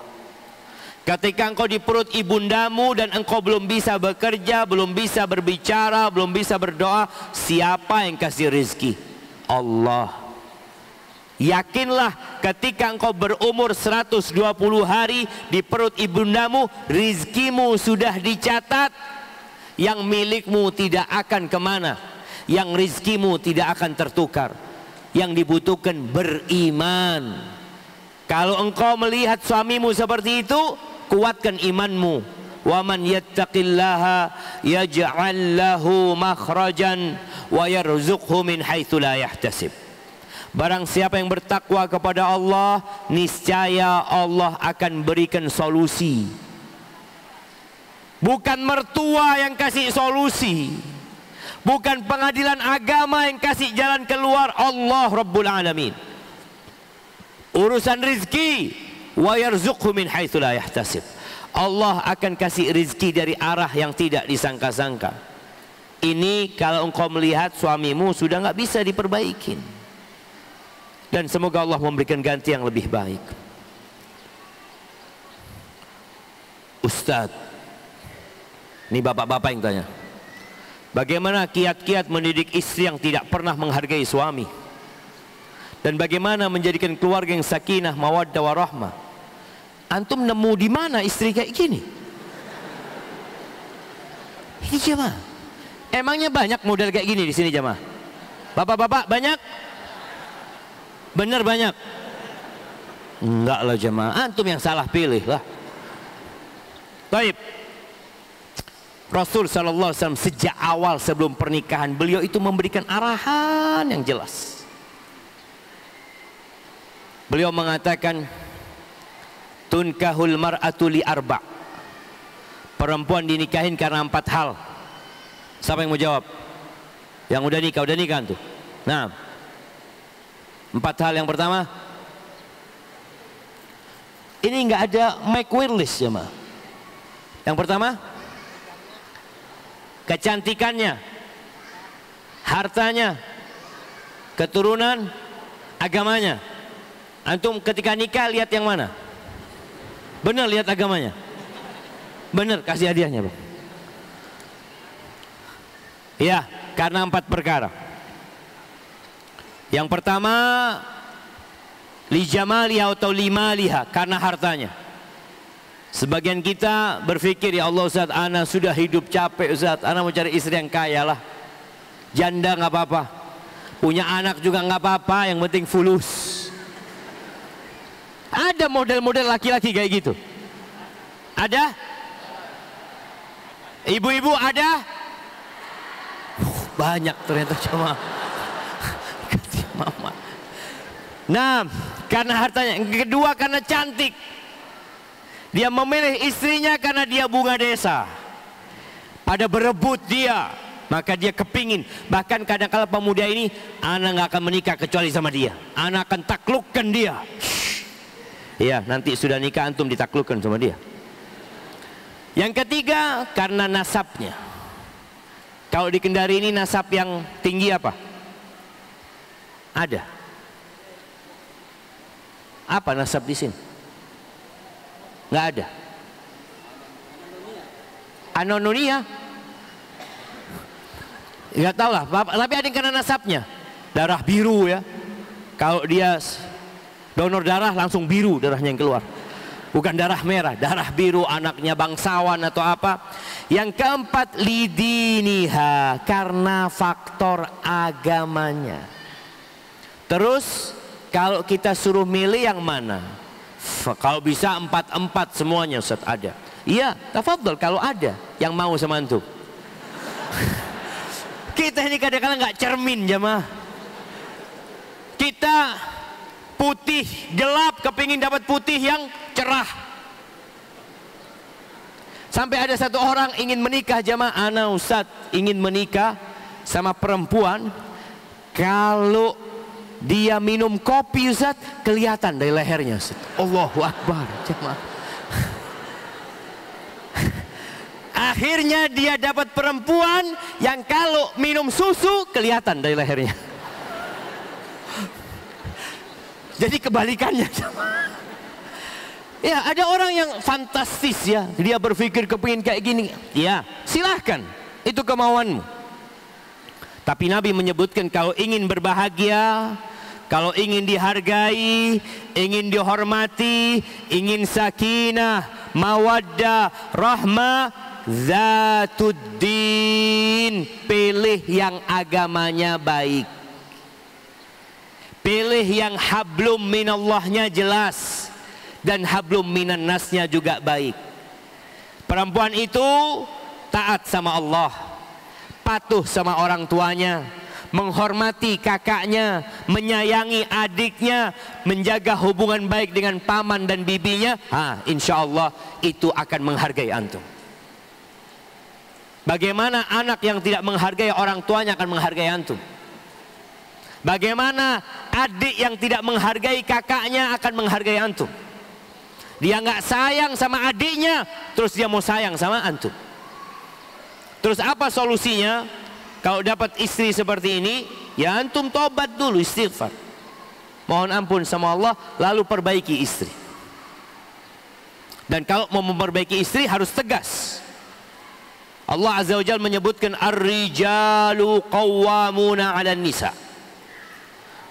Ketika engkau di perut ibundamu dan engkau belum bisa bekerja, belum bisa berbicara, belum bisa berdoa, siapa yang kasih rezeki? Allah. Yakinlah ketika engkau berumur 120 hari di perut ibundamu, rizkimu sudah dicatat. Yang milikmu tidak akan kemana, yang rizkimu tidak akan tertukar. Yang dibutuhkan beriman. Kalau engkau melihat suamimu seperti itu, kuatkan imanmu. Wa man yattaqillaha yaj'al lahu makhrajan wa yarzuqhu min haitsu la yahtasib. Barang siapa yang bertakwa kepada Allah, niscaya Allah akan berikan solusi. Bukan mertua yang kasih solusi, bukan pengadilan agama yang kasih jalan keluar, Allah Rabbul Alamin. Urusan rizki, wa yarzuqhu min haitsu la yahtasib. Allah akan kasih rizki dari arah yang tidak disangka-sangka. Ini kalau engkau melihat suamimu sudah nggak bisa diperbaikin. Dan semoga Allah memberikan ganti yang lebih baik. Ustadz, ini bapak-bapak yang tanya, bagaimana kiat-kiat mendidik istri yang tidak pernah menghargai suami? Dan bagaimana menjadikan keluarga yang sakinah, mawaddah, warahmah? Antum nemu di mana istri kayak gini? Ini jemaah, emangnya banyak model kayak gini di sini jemaah? Bapak-bapak banyak? Benar banyak? Enggak lah jemaah, antum yang salah pilih lah. Baik. Rasul sallallahu alaihi wasallam sejak awal sebelum pernikahan beliau itu memberikan arahan yang jelas. Beliau mengatakan, tunkahul mar'atu li arba'. Perempuan dinikahin karena 4 hal. Siapa yang mau jawab? Yang udah nikah tuh. Nah, 4 hal yang pertama, ini nggak ada make wireless ya ma. Yang pertama, kecantikannya, hartanya, keturunan, agamanya. Antum ketika nikah lihat yang mana? Benar lihat agamanya. Benar, kasih hadiahnya bang. Ya, karena 4 perkara. Yang pertama, li jamaliha atau limaliha, karena hartanya. Sebagian kita berpikir, ya Allah Ustaz, ana sudah hidup capek Ustaz, ana mau cari istri yang kaya lah. Janda nggak apa-apa, punya anak juga nggak apa-apa, yang penting fulus. Ada model-model laki-laki kayak gitu? Ada? Ibu-ibu ada? Banyak ternyata cuma. Mama. Nah, karena hartanya. Yang kedua, karena cantik. Dia memilih istrinya karena dia bunga desa. Pada berebut dia, maka dia kepingin. Bahkan kadang-kala pemuda ini, anak nggak akan menikah kecuali sama dia. Anak akan taklukkan dia. Iya, nanti sudah nikah antum ditaklukkan sama dia. Yang ketiga, karena nasabnya. Kalau di Kendari ini nasab yang tinggi apa? Ada. Apa nasab di sini? Nggak ada. Anonunia? Nggak tahu lah. Tapi ada yang karena nasabnya. Darah biru ya. Kalau dia donor darah langsung biru darahnya yang keluar. Bukan darah merah, darah biru, anaknya bangsawan atau apa. Yang keempat, lidiniha, karena faktor agamanya. Terus kalau kita suruh milih yang mana? Kalau bisa 4-4 semuanya Ustaz ada. Iya, tafadhol kalau ada yang mau sama antum. Kita ini kadang-kadang nggak cermin jemaah. Kita putih gelap kepingin dapat putih yang cerah. Sampai ada satu orang ingin menikah jemaah, ana Ustaz ingin menikah sama perempuan, kalau dia minum kopi Ustaz kelihatan dari lehernya Ustaz. Allahu Akbar jemaah. Akhirnya dia dapat perempuan yang kalau minum susu kelihatan dari lehernya. Jadi kebalikannya. Ya, ada orang yang fantastis ya, dia berpikir kepingin kayak gini. Ya, silahkan, itu kemauanmu. Tapi Nabi menyebutkan kalau ingin berbahagia, Kalau ingin dihargai, ingin dihormati, ingin sakinah, mawaddah, rahmah, zatuddin, pilih yang agamanya baik. Pilih yang hablum minallahnya jelas dan hablum minan nasnya juga baik. Perempuan itu taat sama Allah, patuh sama orang tuanya, menghormati kakaknya, menyayangi adiknya, menjaga hubungan baik dengan paman dan bibinya. Insya Allah itu akan menghargai antum. Bagaimana anak yang tidak menghargai orang tuanya akan menghargai antum? Bagaimana adik yang tidak menghargai kakaknya akan menghargai antum? Dia nggak sayang sama adiknya, terus dia mau sayang sama antum. Terus apa solusinya? Kalau dapat istri seperti ini, ya antum tobat dulu, istighfar, mohon ampun sama Allah, lalu perbaiki istri. Dan kalau mau memperbaiki istri harus tegas. Allah Azza wa Jalla menyebutkan ar-rijalu qawwamuna 'alan nisa.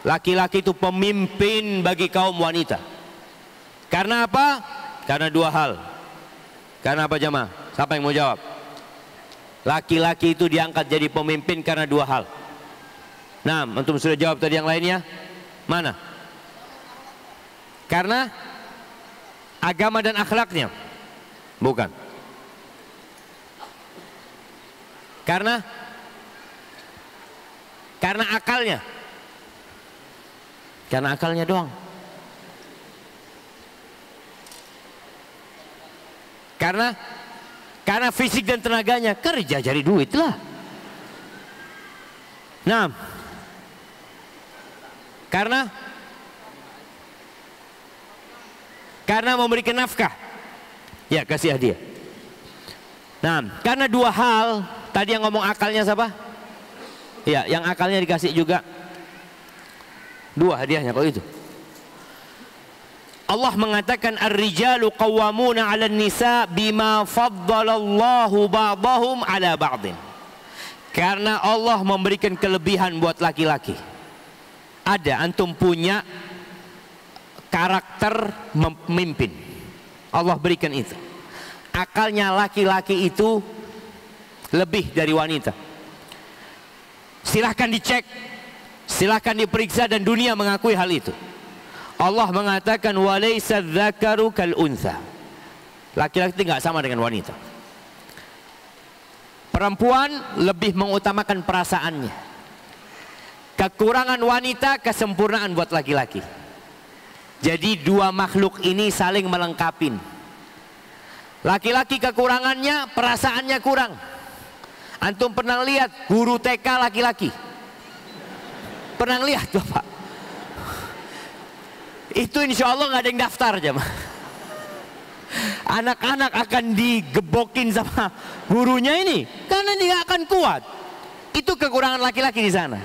Laki-laki itu pemimpin bagi kaum wanita. Karena apa? Karena dua hal. Karena apa jamaah? Siapa yang mau jawab? Laki-laki itu diangkat jadi pemimpin karena dua hal. Nah, antum sudah jawab tadi yang lainnya? Mana? Karena agama dan akhlaknya? Bukan. Karena akalnya? Karena akalnya doang. Karena fisik dan tenaganya, kerja cari duit lah. Nah, karena memberikan nafkah, ya kasih hadiah. Nah, karena dua hal, tadi yang ngomong akalnya siapa? Ya, yang akalnya dikasih juga dua hadiahnya kok itu. Allah mengatakan ar-rijalu qawwamuna 'alan nisa bima faddalallahu ba'dahum 'ala ba'din. Karena Allah memberikan kelebihan buat laki-laki. Ada, antum punya karakter memimpin. Allah berikan itu. Akalnya laki-laki itu lebih dari wanita. Silahkan dicek, silahkan diperiksa, dan dunia mengakui hal itu. Allah mengatakan walaysa dzakaru kal untha. Laki-laki tidak sama dengan wanita. Perempuan lebih mengutamakan perasaannya. Kekurangan wanita, kesempurnaan buat laki-laki. Jadi dua makhluk ini saling melengkapi. Laki-laki kekurangannya, perasaannya kurang. Antum pernah lihat guru TK laki-laki? Pernah lihat Bapak? Itu insya Allah nggak ada yang daftar jemaah. Anak-anak akan digebokin sama gurunya ini karena dia akan kuat. Itu kekurangan laki-laki di sana.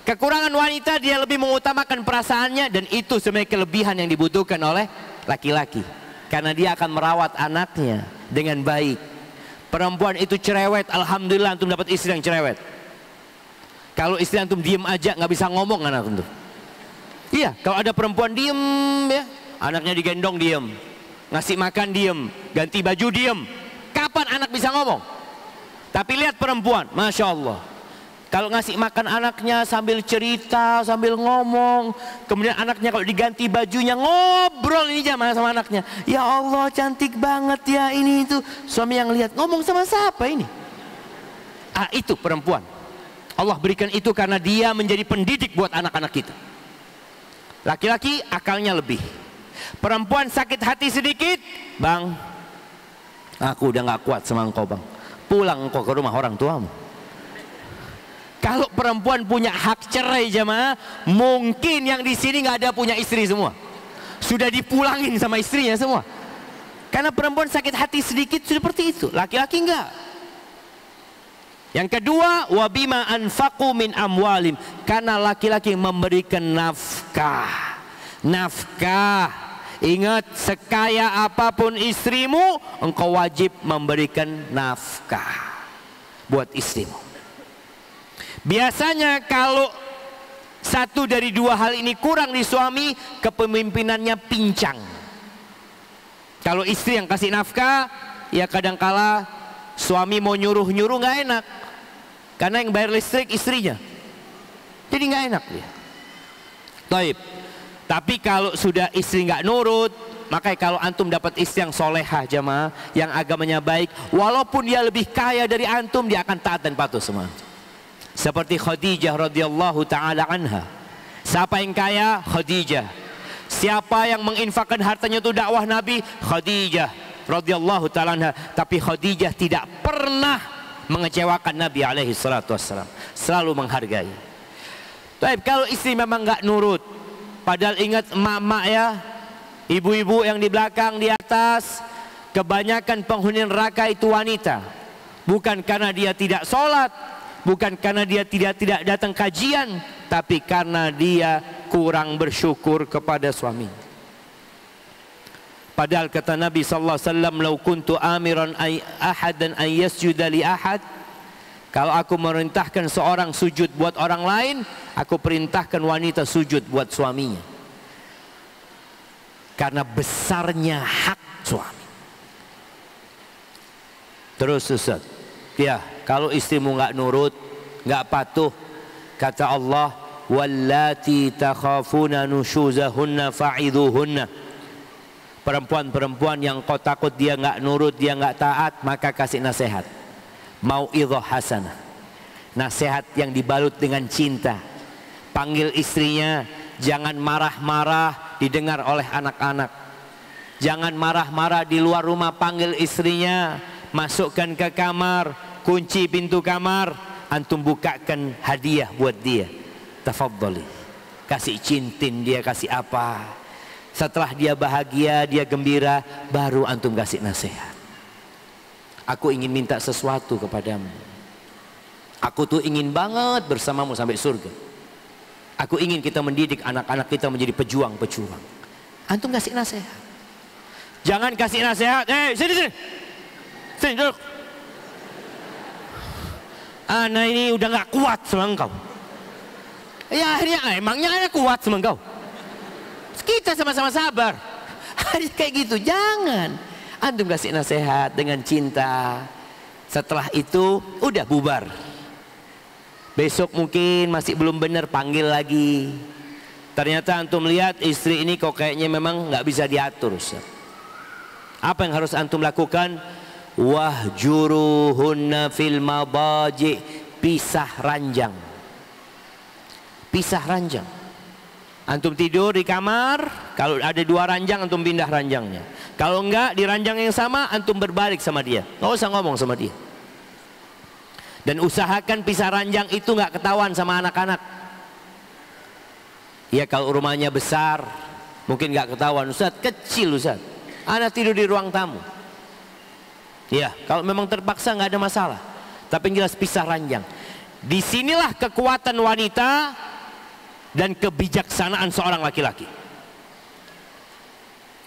Kekurangan wanita, dia lebih mengutamakan perasaannya, dan itu sebenarnya kelebihan yang dibutuhkan oleh laki-laki karena dia akan merawat anaknya dengan baik. Perempuan itu cerewet, alhamdulillah antum dapat istri yang cerewet. Kalau istri antum diem aja nggak bisa ngomong anak antum. Iya, kalau ada perempuan diem ya, anaknya digendong diem, ngasih makan diem, ganti baju diem. Kapan anak bisa ngomong? Tapi lihat perempuan, Masya Allah, kalau ngasih makan anaknya sambil cerita, sambil ngomong. Kemudian anaknya kalau diganti bajunya ngobrol ini jamaah sama anaknya. Ya Allah cantik banget ya ini itu. Suami yang lihat ngomong sama siapa ini? Itu perempuan. Allah berikan itu karena dia menjadi pendidik buat anak-anak kita. Laki-laki akalnya lebih. Perempuan sakit hati sedikit, bang, aku udah gak kuat sama engkau bang, pulang engkau ke rumah orang tuamu. Kalau perempuan punya hak cerai jemaah, mungkin yang di sini nggak ada punya istri semua, sudah dipulangin sama istrinya semua. Karena perempuan sakit hati sedikit seperti itu, laki-laki enggak. Yang kedua, wabima anfaqu min amwalim, karena laki-laki memberikan nafkah. Nafkah, ingat, sekaya apapun istrimu, engkau wajib memberikan nafkah buat istrimu. Biasanya kalau Satu dari dua hal ini kurang di suami, kepemimpinannya pincang. Kalau istri yang kasih nafkah, ya kadangkala suami mau nyuruh-nyuruh nggak enak, karena yang bayar listrik istrinya, jadi nggak enak dia. Taib. Tapi kalau sudah istri nggak nurut, makanya kalau antum dapat istri yang solehah jamaah, yang agamanya baik, walaupun dia lebih kaya dari antum, dia akan taat dan patuh semua. Seperti Khadijah radhiyallahu taala anha. Siapa yang kaya? Khadijah. Siapa yang menginfakkan hartanya untuk dakwah Nabi? Khadijah radhiyallahu taala anha. Tapi Khadijah tidak pernah mengecewakan Nabi alaihi salatu wassalam, selalu menghargai. Tapi kalau istri memang nggak nurut, padahal ingat emak-emak ya, ibu-ibu yang di belakang, di atas, kebanyakan penghuni neraka itu wanita. Bukan karena dia tidak sholat, bukan karena dia tidak datang kajian, tapi karena dia kurang bersyukur kepada suami. Padahal kata Nabi sallallahu alaihi wasallam, "Lau kuntu amiran ahadan an yasjuda li ahad." Kalau aku merintahkan seorang sujud buat orang lain, aku perintahkan wanita sujud buat suaminya. Karena besarnya hak suami. Terus Ustaz, ya, kalau istrimu nggak nurut, nggak patuh, kata Allah, wallati takhafuna nushuzahunna fa'idhuhunna. Perempuan-perempuan yang kau takut dia nggak nurut, dia nggak taat, maka kasih nasihat. Mau'idhah hasanah, nasihat yang dibalut dengan cinta. Panggil istrinya, jangan marah-marah didengar oleh anak-anak. Jangan marah-marah di luar rumah, panggil istrinya, masukkan ke kamar, kunci pintu kamar, antum bukakan hadiah buat dia, tafadhali, kasih cincin dia, kasih apa. Setelah dia bahagia, dia gembira, baru antum kasih nasihat. Aku ingin minta sesuatu kepadamu, aku tuh ingin banget bersamamu sampai surga. Aku ingin kita mendidik anak-anak kita menjadi pejuang-pejuang. Antum kasih nasihat. Jangan kasih nasihat, sini duduk. Anak ini udah gak kuat sama engkau. Ya akhirnya emangnya anak kuat sama engkau. Kita sama-sama sabar. Hari kayak gitu, jangan. Antum kasih nasihat dengan cinta. Setelah itu udah bubar. Besok mungkin masih belum benar, panggil lagi. Ternyata antum lihat istri ini kok kayaknya memang nggak bisa diatur. Apa yang harus antum lakukan? Wahjuruhunna fil mabaji, pisah ranjang. Pisah ranjang. Antum tidur di kamar, kalau ada dua ranjang antum pindah ranjangnya. Kalau enggak di ranjang yang sama antum berbalik sama dia. Nggak usah ngomong sama dia. Dan usahakan pisah ranjang itu nggak ketahuan sama anak-anak. Ya kalau rumahnya besar mungkin nggak ketahuan. Ustaz, kecil Ustaz, anak tidur di ruang tamu. Ya kalau memang terpaksa nggak ada masalah. Tapi yang jelas pisah ranjang. Disinilah kekuatan wanita dan kebijaksanaan seorang laki-laki.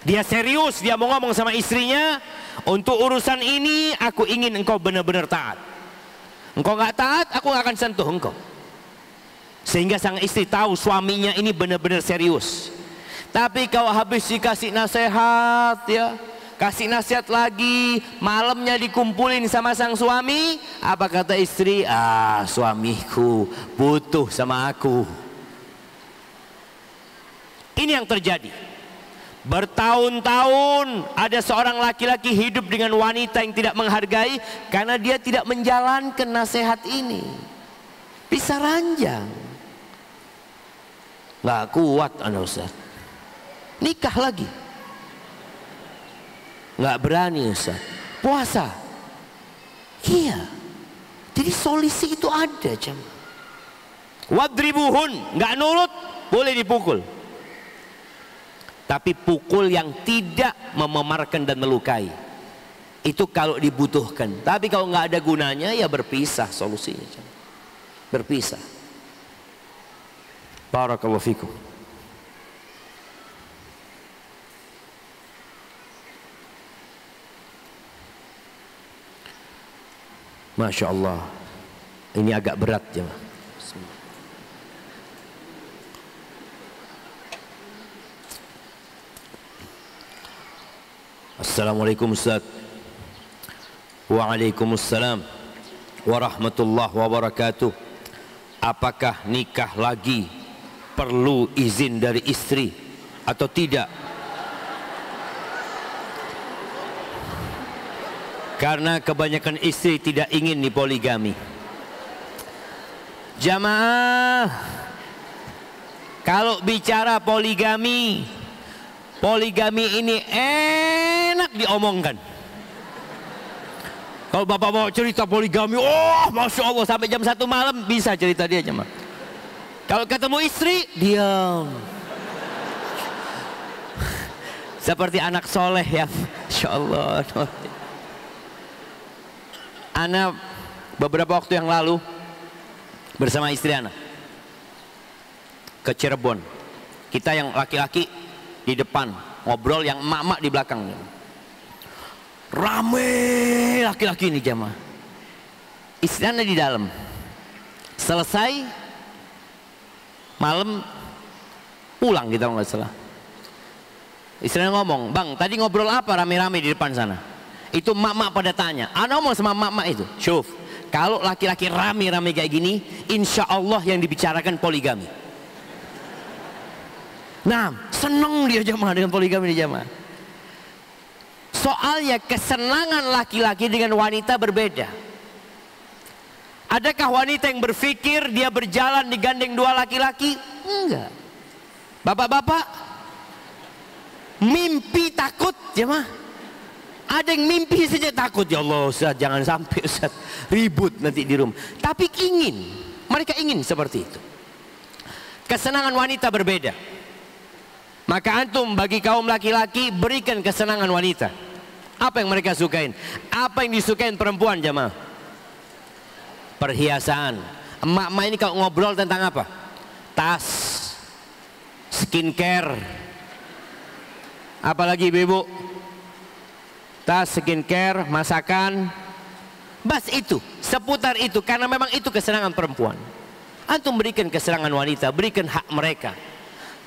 Dia serius, dia mau ngomong sama istrinya, untuk urusan ini aku ingin engkau benar-benar taat. Engkau nggak taat, aku nggak akan sentuh engkau. Sehingga sang istri tahu suaminya ini benar-benar serius. Tapi kalau habis dikasih nasihat, ya kasih nasihat lagi, malamnya dikumpulin sama sang suami, apa kata istri? Ah, suamiku butuh sama aku. Ini yang terjadi. Bertahun-tahun ada seorang laki-laki hidup dengan wanita yang tidak menghargai karena dia tidak menjalankan nasihat ini. Pisah ranjang. Nggak kuat anak Ustaz. Nikah lagi. Nggak berani Ustaz. Puasa. Iya. Jadi solusi itu ada jam. Wadribuhun, nggak nurut boleh dipukul. Tapi pukul yang tidak mememarkan dan melukai. Itu kalau dibutuhkan. Tapi kalau nggak ada gunanya ya berpisah solusinya. Berpisah. Barakallahu fikum. Masya Allah. Ini agak berat jemaah. Assalamualaikum Ustaz. Waalaikumsalam warahmatullahi wabarakatuh. Apakah nikah lagi perlu izin dari istri atau tidak? Karena kebanyakan istri tidak ingin dipoligami. Jamaah, kalau bicara poligami, poligami ini enak diomongkan. Kalau bapak mau cerita poligami, oh Masya Allah, sampai jam 1 malam bisa cerita dia jemaah. Kalau ketemu istri, diam. Seperti anak soleh ya, Masya Allah. Ana beberapa waktu yang lalu bersama istri Ana ke Cirebon. Kita yang laki-laki di depan, ngobrol, yang emak-emak di belakang. Rame laki-laki ini jamaah. Istri Ana di dalam. Selesai malam pulang kita nggak salah. Istri Ana ngomong, "Bang, tadi ngobrol apa rame-rame di depan sana?" Itu emak-emak pada tanya. Ana ngomong sama emak-emak itu, "Syuf, kalau laki-laki rame-rame kayak gini, insya Allah yang dibicarakan poligami." Nah, seneng dia jamaah dengan poligami di jamaah. Soalnya kesenangan laki-laki dengan wanita berbeda. Adakah wanita yang berpikir dia berjalan digandeng 2 laki-laki? Enggak. Bapak-bapak mimpi takut jemaah. Ada yang mimpi saja takut, ya Allah Ustaz, jangan sampai Ustaz ribut nanti di rumah. Tapi mereka ingin seperti itu. Kesenangan wanita berbeda. Maka antum bagi kaum laki-laki berikan kesenangan wanita. Apa yang mereka sukain? Apa yang disukain perempuan jamaah? Perhiasan. Emak-emak ini kalau ngobrol tentang apa? Tas, skincare. Apalagi ibu-ibu? Tas, skincare, masakan. Bas itu, seputar itu. Karena memang itu kesenangan perempuan. Antum berikan kesenangan wanita, berikan hak mereka.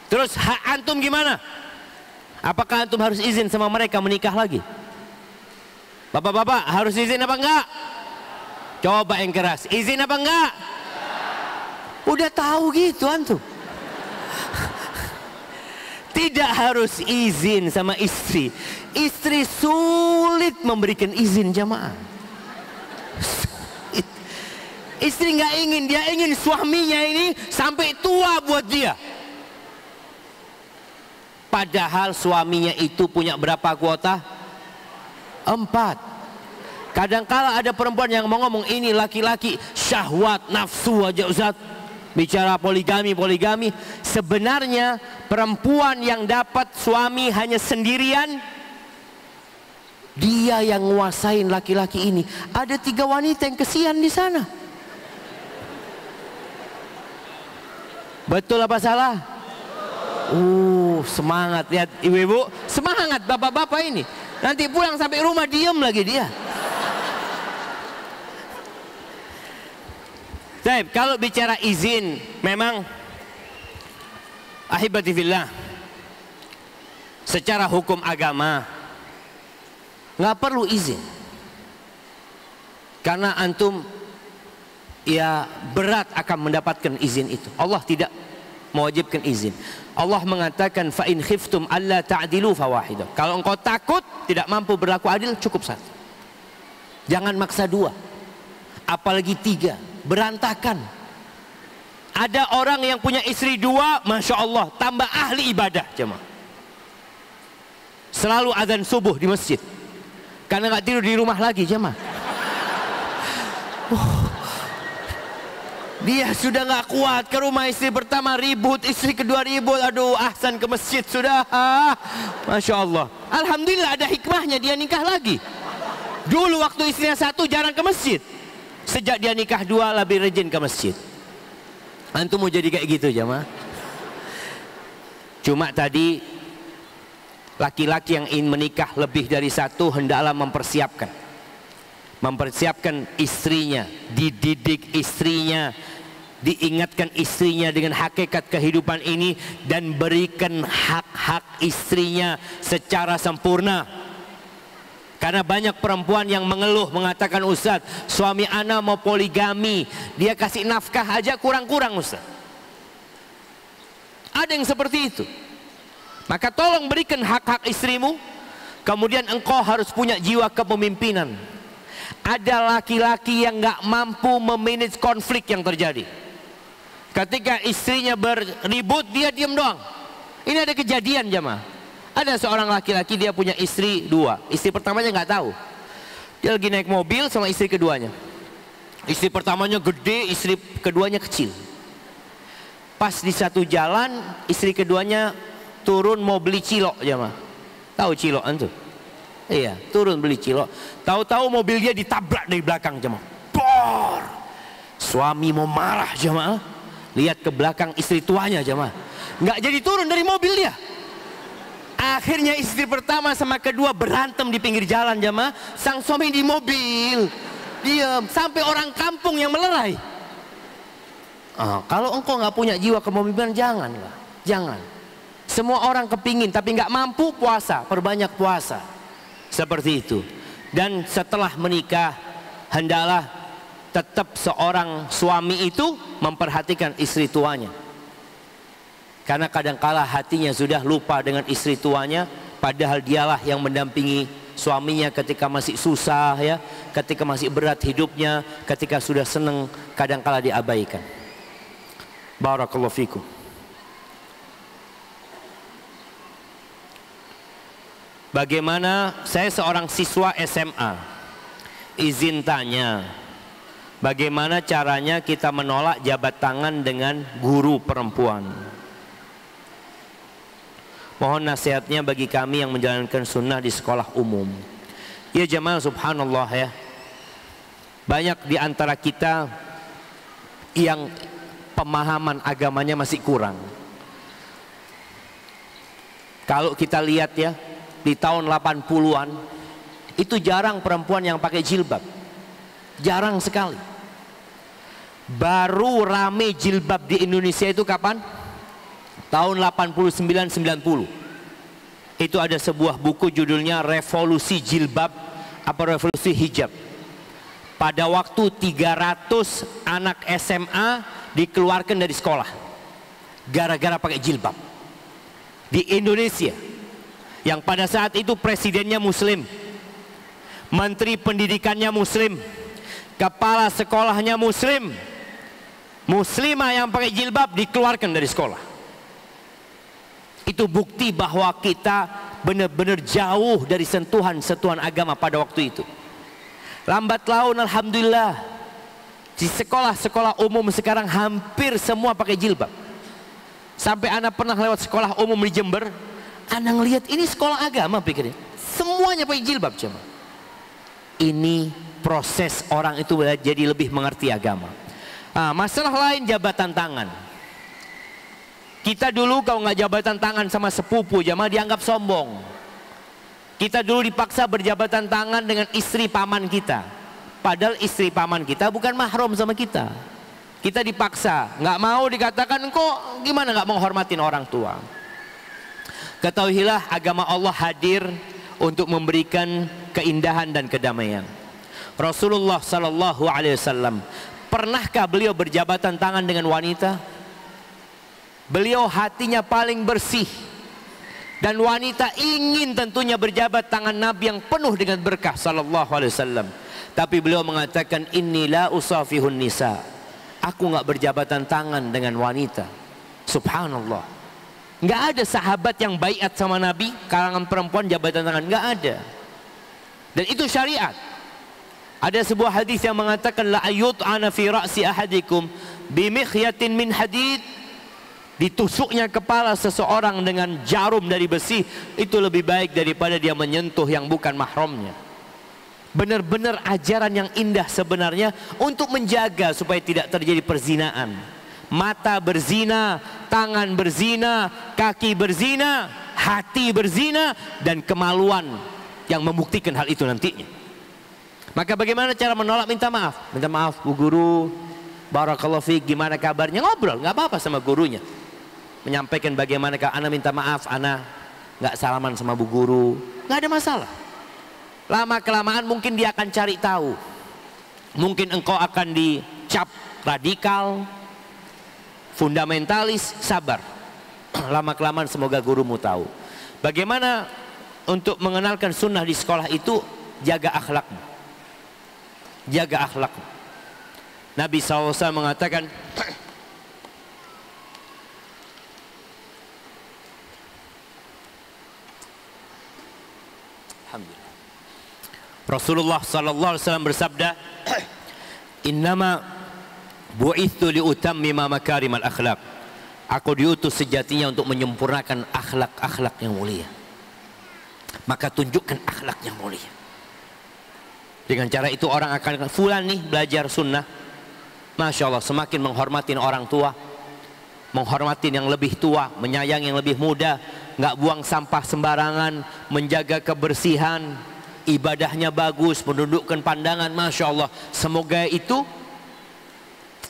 Terus hak antum gimana? Apakah antum harus izin sama mereka menikah lagi? Bapak-bapak harus izin apa enggak? Coba yang keras, izin apa enggak? Udah tahu gitu antum. Tidak harus izin sama istri. Istri sulit memberikan izin jamaah. Istri nggak ingin, dia ingin suaminya ini sampai tua buat dia. Padahal suaminya itu punya berapa kuota? 4. Kadangkala ada perempuan yang mau ngomong ini laki-laki syahwat nafsu aja Ustaz. Bicara poligami. Sebenarnya perempuan yang dapat suami hanya sendirian, dia yang nguasain laki-laki ini. Ada 3 wanita yang kesian di sana. Betul apa salah? Semangat lihat ibu-ibu, semangat bapak-bapak ini. Nanti pulang sampai rumah diem lagi dia. Baik, kalau bicara izin, memang ahibati fillah, secara hukum agama nggak perlu izin. Karena antum ya berat akan mendapatkan izin itu. Allah tidak mewajibkan izin. Allah mengatakan fa in khiftum alla ta'dilu fawahidah. Kalau engkau takut tidak mampu berlaku adil, cukup 1. Jangan maksa 2, apalagi 3, berantakan. Ada orang yang punya istri 2, Masya Allah, tambah ahli ibadah jemaah. Selalu azan subuh di masjid, karena nggak tidur di rumah lagi jemaah. Dia sudah nggak kuat ke rumah istri pertama ribut, istri kedua ribut, aduh ahsan ke masjid sudah. Masya Allah, alhamdulillah ada hikmahnya dia nikah lagi. Dulu waktu istrinya 1 jarang ke masjid, sejak dia nikah 2 lebih rajin ke masjid. Antum mau jadi kayak gitu jamaah? Cuma tadi laki-laki yang ingin menikah lebih dari 1 hendaklah mempersiapkan istrinya, dididik istrinya, diingatkan istrinya dengan hakikat kehidupan ini, dan berikan hak-hak istrinya secara sempurna. Karena banyak perempuan yang mengeluh mengatakan, Ustaz, suami ana mau poligami, dia kasih nafkah aja kurang-kurang Ustaz. Ada yang seperti itu. Maka tolong berikan hak-hak istrimu. Kemudian engkau harus punya jiwa kepemimpinan. Ada laki-laki yang gak mampu memanage konflik yang terjadi. Ketika istrinya berribut, dia diam doang. Ini ada kejadian jemaah. Ada seorang laki-laki, dia punya istri dua. Istri pertamanya nggak tahu. Dia lagi naik mobil sama istri keduanya. Istri pertamanya gede, istri keduanya kecil. Pas di satu jalan, istri keduanya turun mau beli cilok jemaah. Tahu cilok antum? Iya, turun beli cilok. Tahu-tahu mobil dia ditabrak dari belakang jemaah. Bor! Suami mau marah jemaah. Lihat ke belakang istri tuanya jemaah. Nggak jadi turun dari mobil dia. Akhirnya istri pertama sama kedua berantem di pinggir jalan jemaah. Sang suami di mobil diam sampai orang kampung yang melerai. Kalau engkau nggak punya jiwa kepemimpinan, janganlah, jangan. Semua orang kepingin tapi nggak mampu, puasa, perbanyak puasa. Seperti itu. Dan setelah menikah, hendaklah tetap seorang suami itu memperhatikan istri tuanya. Karena kadangkala hatinya sudah lupa dengan istri tuanya, padahal dialah yang mendampingi suaminya ketika masih susah ya, ketika masih berat hidupnya, ketika sudah senang kadangkala diabaikan. Barakallahu fikum. Bagaimana, saya seorang siswa SMA, izin tanya, bagaimana caranya kita menolak jabat tangan dengan guru perempuan? Mohon nasihatnya bagi kami yang menjalankan sunnah di sekolah umum. Ya jemaah, subhanallah ya, banyak di antara kita yang pemahaman agamanya masih kurang. Kalau kita lihat ya, di tahun 80-an itu jarang perempuan yang pakai jilbab, jarang sekali. Baru rame jilbab di Indonesia itu kapan? Tahun 89-90. Itu ada sebuah buku judulnya Revolusi Jilbab apa Revolusi Hijab. Pada waktu 300 anak SMA dikeluarkan dari sekolah gara-gara pakai jilbab di Indonesia, yang pada saat itu presidennya muslim, menteri pendidikannya muslim, kepala sekolahnya muslim. Muslimah yang pakai jilbab dikeluarkan dari sekolah. Itu bukti bahwa kita benar-benar jauh dari sentuhan agama pada waktu itu. Lambat laun alhamdulillah di sekolah-sekolah umum sekarang hampir semua pakai jilbab. Sampai anak pernah lewat sekolah umum di Jember, anak ngelihat ini sekolah agama, pikirnya semuanya pakai jilbab cuma. Ini proses orang itu jadi lebih mengerti agama. Masalah lain jabatan tangan. Kita dulu kalau nggak jabatan tangan sama sepupu jamaah dianggap sombong. Kita dulu dipaksa berjabatan tangan dengan istri paman kita, padahal istri paman kita bukan mahram sama kita. Kita dipaksa, nggak mau dikatakan kok gimana nggak menghormatin orang tua. Ketahuilah agama Allah hadir untuk memberikan keindahan dan kedamaian. Rasulullah Sallallahu Alaihi Wasallam, pernahkah beliau berjabatan tangan dengan wanita? Beliau hatinya paling bersih, dan wanita ingin tentunya berjabat tangan Nabi yang penuh dengan berkah Sallallahu Alaihi Wasallam. Tapi beliau mengatakan, inni la usafihun nisa, aku nggak berjabatan tangan dengan wanita. Subhanallah, nggak ada sahabat yang baiat sama Nabi kalangan perempuan jabatan tangan, nggak ada. Dan itu syariat. Ada sebuah hadis yang mengatakan, la ayut'ana fi ra'si ahadikum bimikhyatin min hadid, ditusuknya kepala seseorang dengan jarum dari besi itu lebih baik daripada dia menyentuh yang bukan mahramnya. Benar-benar ajaran yang indah sebenarnya untuk menjaga supaya tidak terjadi perzinaan. Mata berzina, tangan berzina, kaki berzina, hati berzina, dan kemaluan yang membuktikan hal itu nantinya. Maka bagaimana cara menolak? Minta maaf. Minta maaf Bu Guru, barakallahu fiik, gimana kabarnya? Ngobrol, nggak apa-apa sama gurunya. Menyampaikan bagaimana, ana minta maaf, ana nggak salaman sama Bu Guru, nggak ada masalah. Lama-kelamaan mungkin dia akan cari tahu. Mungkin engkau akan dicap radikal, fundamentalis, sabar. Lama-kelamaan semoga gurumu tahu. Bagaimana untuk mengenalkan sunnah di sekolah itu? Jaga akhlakmu. Jaga akhlakmu. Nabi SAW mengatakan, Alhamdulillah. Rasulullah SAW bersabda, Innama bu'ithu liutammima makarimal akhlak. Aku diutus sejatinya untuk menyempurnakan akhlak-akhlak yang mulia. Maka tunjukkan akhlak yang mulia. Dengan cara itu orang akan, fulan nih belajar sunnah, Masya Allah, semakin menghormatin orang tua, menghormatin yang lebih tua, menyayangi yang lebih muda, nggak buang sampah sembarangan, menjaga kebersihan, ibadahnya bagus, menundukkan pandangan. Masya Allah, semoga itu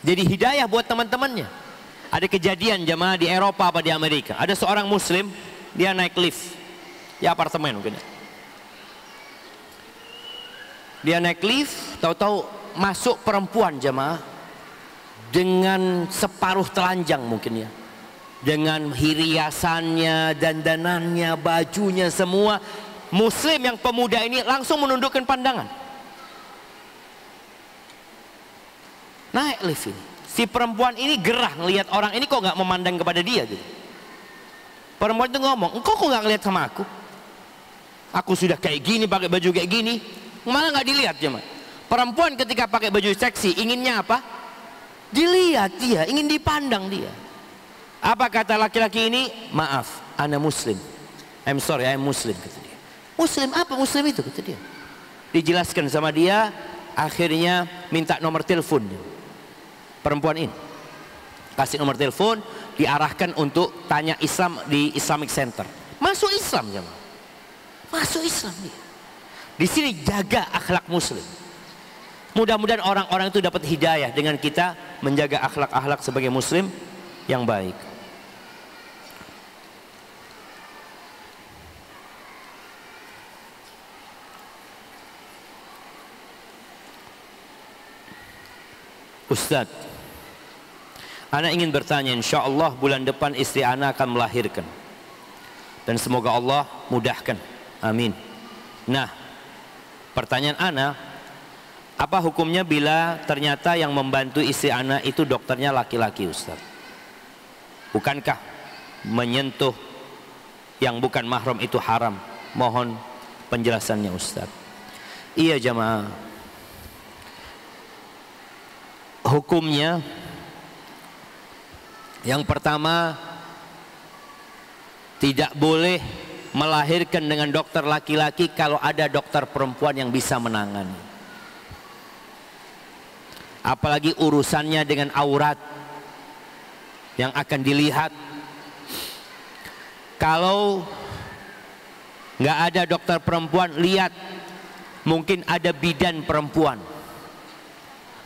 jadi hidayah buat teman-temannya. Ada kejadian jemaah di Eropa apa di Amerika, ada seorang muslim, dia naik lift di apartemen mungkin. Dia naik lift, tahu-tahu masuk perempuan jemaah dengan separuh telanjang mungkin ya, dengan hiasannya, dandanannya, bajunya semua. Muslim yang pemuda ini langsung menundukkan pandangan. Naik lift ini, si perempuan ini gerah ngelihat orang ini kok nggak memandang kepada dia gitu. Perempuan itu ngomong, engkau kok nggak ngelihat sama aku? Aku sudah kayak gini, pakai baju kayak gini, malah nggak dilihat ya, Mas. Perempuan ketika pakai baju seksi inginnya apa? Dilihat dia, ingin dipandang dia. Apa kata laki-laki ini? Maaf, ana muslim. I'm sorry, I'm muslim, kata dia. Muslim apa? Muslim itu, kata dia. Dijelaskan sama dia, akhirnya minta nomor telepon perempuan ini. Kasih nomor telepon, diarahkan untuk tanya Islam di Islamic Center. Masuk Islam ya, masuk Islam dia. Di sini jaga akhlak muslim. Mudah-mudahan orang-orang itu dapat hidayah dengan kita menjaga akhlak-akhlak sebagai muslim yang baik. Ustaz, ana ingin bertanya, insya Allah bulan depan istri ana akan melahirkan, dan semoga Allah mudahkan, amin. Nah, pertanyaan ana, apa hukumnya bila ternyata yang membantu istri ana itu dokternya laki-laki, Ustaz? Bukankah menyentuh yang bukan mahram itu haram? Mohon penjelasannya, Ustaz. Iya jamaah, hukumnya yang pertama, tidak boleh melahirkan dengan dokter laki-laki kalau ada dokter perempuan yang bisa menangani. Apalagi urusannya dengan aurat yang akan dilihat. Kalau nggak ada dokter perempuan, lihat mungkin ada bidan perempuan,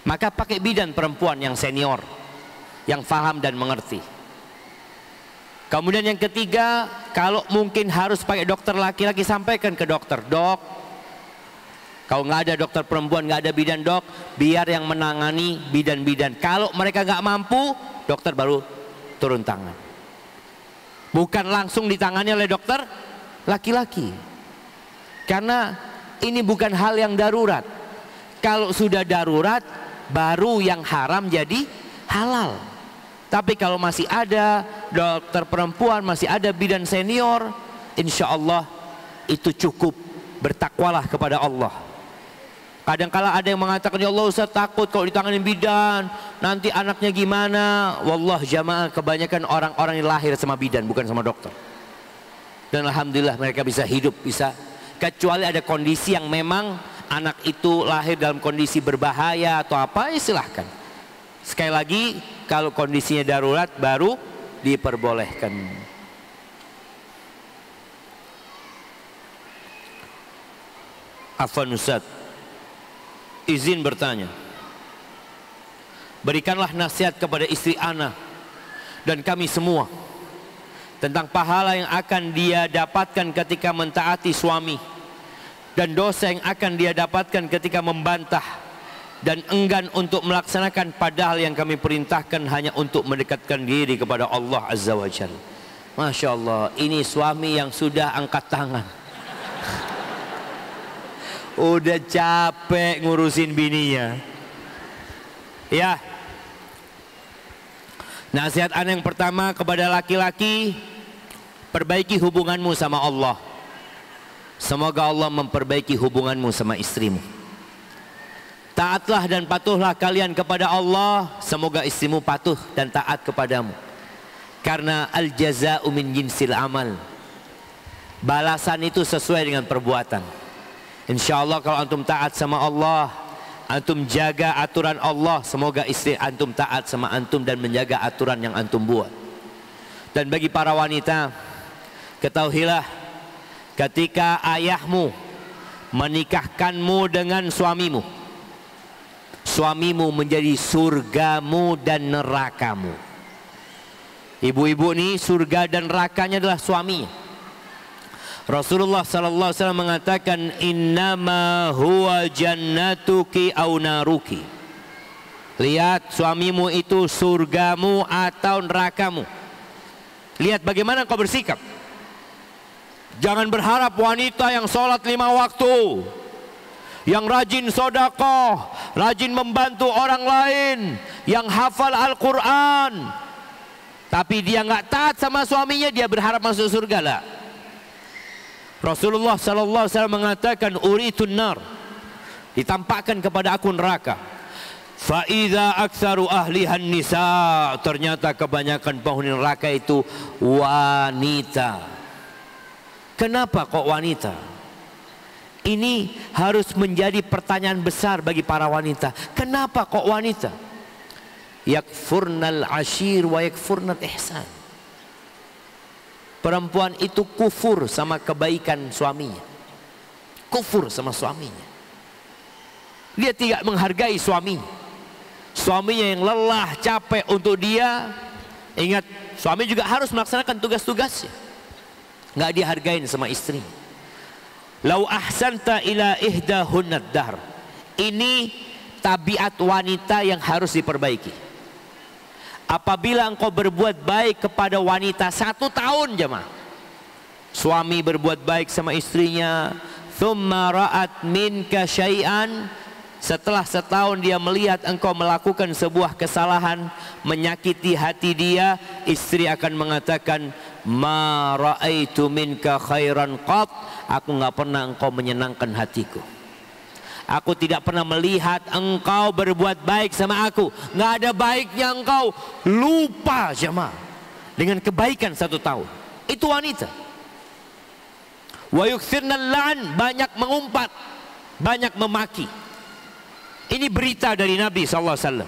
maka pakai bidan perempuan yang senior, yang faham dan mengerti. Kemudian yang ketiga, kalau mungkin harus pakai dokter laki-laki, sampaikan ke dokter, dok, kalau nggak ada dokter perempuan, nggak ada bidan, dok, biar yang menangani bidan-bidan. Kalau mereka nggak mampu, dokter baru turun tangan. Bukan langsung ditangani oleh dokter laki-laki. Karena ini bukan hal yang darurat. Kalau sudah darurat, baru yang haram jadi halal. Tapi kalau masih ada dokter perempuan, masih ada bidan senior, insya Allah itu cukup. Bertakwalah kepada Allah. Kadang-kala ada yang mengatakan, ya Allah Ustaz, takut kalau ditangani bidan, nanti anaknya gimana? Wallah jamaah, kebanyakan orang-orang yang lahir sama bidan, bukan sama dokter. Dan alhamdulillah mereka bisa hidup, bisa. Kecuali ada kondisi yang memang anak itu lahir dalam kondisi berbahaya atau apa, ya silahkan. Sekali lagi, kalau kondisinya darurat baru diperbolehkan. Afwan Ustaz, izin bertanya, berikanlah nasihat kepada istri ana dan kami semua tentang pahala yang akan dia dapatkan ketika mentaati suami dan dosa yang akan dia dapatkan ketika membantah dan enggan untuk melaksanakan, padahal yang kami perintahkan hanya untuk mendekatkan diri kepada Allah Azza wa Jalla. Masya Allah, ini suami yang sudah angkat tangan. Udah capek ngurusin bininya. Ya. Nasihat ana yang pertama kepada laki-laki, perbaiki hubunganmu sama Allah. Semoga Allah memperbaiki hubunganmu sama istrimu. Taatlah dan patuhlah kalian kepada Allah, semoga istrimu patuh dan taat kepadamu. Karena al-jaza'u min jinsil amal. Balasan itu sesuai dengan perbuatan. Insya Allah kalau antum taat sama Allah, antum jaga aturan Allah, semoga istri antum taat sama antum dan menjaga aturan yang antum buat. Dan bagi para wanita, ketahuilah, ketika ayahmu menikahkanmu dengan suamimu, suamimu menjadi surgamu dan nerakamu. Ibu-ibu ini surga dan nerakanya adalah suaminya. Rasulullah sallallahu alaihi wasallam mengatakan, innama huwa jannatuki au naruki. Lihat, suamimu itu surgamu atau nerakamu. Lihat bagaimana kau bersikap. Jangan berharap wanita yang sholat 5 waktu, yang rajin sedekah, rajin membantu orang lain, yang hafal Al-Quran, tapi dia nggak taat sama suaminya, dia berharap masuk surga lah. Rasulullah sallallahu alaihi wasallam mengatakan, uritun nar, ditampakkan kepada aku neraka. Fa idza aktsaru ahlihan nisa, ternyata kebanyakan penghuni neraka itu wanita. Kenapa kok wanita? Ini harus menjadi pertanyaan besar bagi para wanita. Kenapa kok wanita? Yakfurnal ashir wa yakfurnal ihsan. Perempuan itu kufur sama kebaikan suaminya. Kufur sama suaminya. Dia tidak menghargai suaminya. Suaminya yang lelah, capek untuk dia. Ingat, suami juga harus melaksanakan tugas-tugasnya. Nggak dihargain sama istri. Lau ahsanta ila ihdahunnad dahr. Ini tabiat wanita yang harus diperbaiki. Apabila engkau berbuat baik kepada wanita 1 tahun jemaah, suami berbuat baik sama istrinya, thumma ra'at minka syai'an, setelah setahun dia melihat engkau melakukan sebuah kesalahan, menyakiti hati dia, istri akan mengatakan, ma ra'aitu minka khairan qat, aku nggak pernah engkau menyenangkan hatiku. Aku tidak pernah melihat engkau berbuat baik sama aku. Nggak ada baiknya engkau lupa jemaah dengan kebaikan 1 tahun. Itu wanita. Wa yukthirnal la'n, banyak mengumpat, banyak memaki. Ini berita dari Nabi SAW.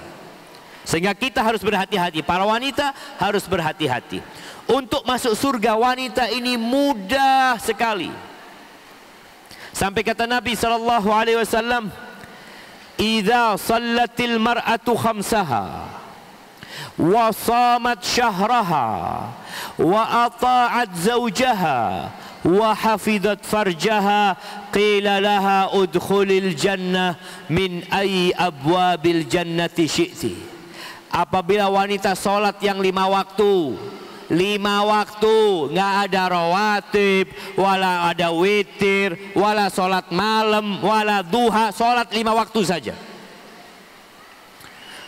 Sehingga kita harus berhati-hati. Para wanita harus berhati-hati. Untuk masuk surga wanita ini mudah sekali. Sampai kata Nabi SAW, idza sallatil mar'atu khamsaha wa shamat syahraha wa ata'at zawjaha wa hafizat farjaha qila laha udkhulil jannah min ayyi abwabil jannati syi'ti. Apabila wanita sholat yang 5 waktu, 5 waktu, nggak ada rawatib, wala ada witir, wala sholat malam, wala duha, sholat 5 waktu saja.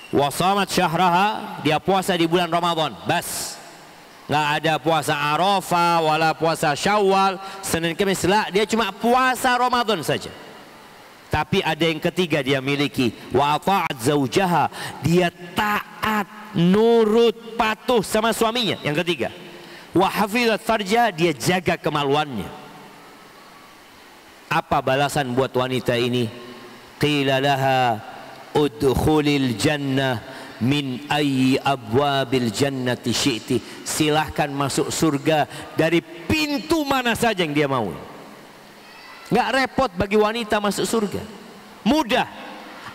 Wasamat syahraha, dia puasa di bulan Ramadan, bas. Nggak ada puasa Arafah, wala puasa Syawal, Senin Kamis, dia cuma puasa Ramadan saja. Tapi ada yang ketiga dia miliki, wa ta'at zaujaha, dia taat, nurut, patuh sama suaminya. Yang ketiga, wa hafizat farja, dia jaga kemaluannya. Apa balasan buat wanita ini? Qila laha udkhulil jannah min ayyi abwabil jannati syi'ti. Silahkan masuk surga dari pintu mana saja yang dia mau. Nggak repot bagi wanita masuk surga, mudah.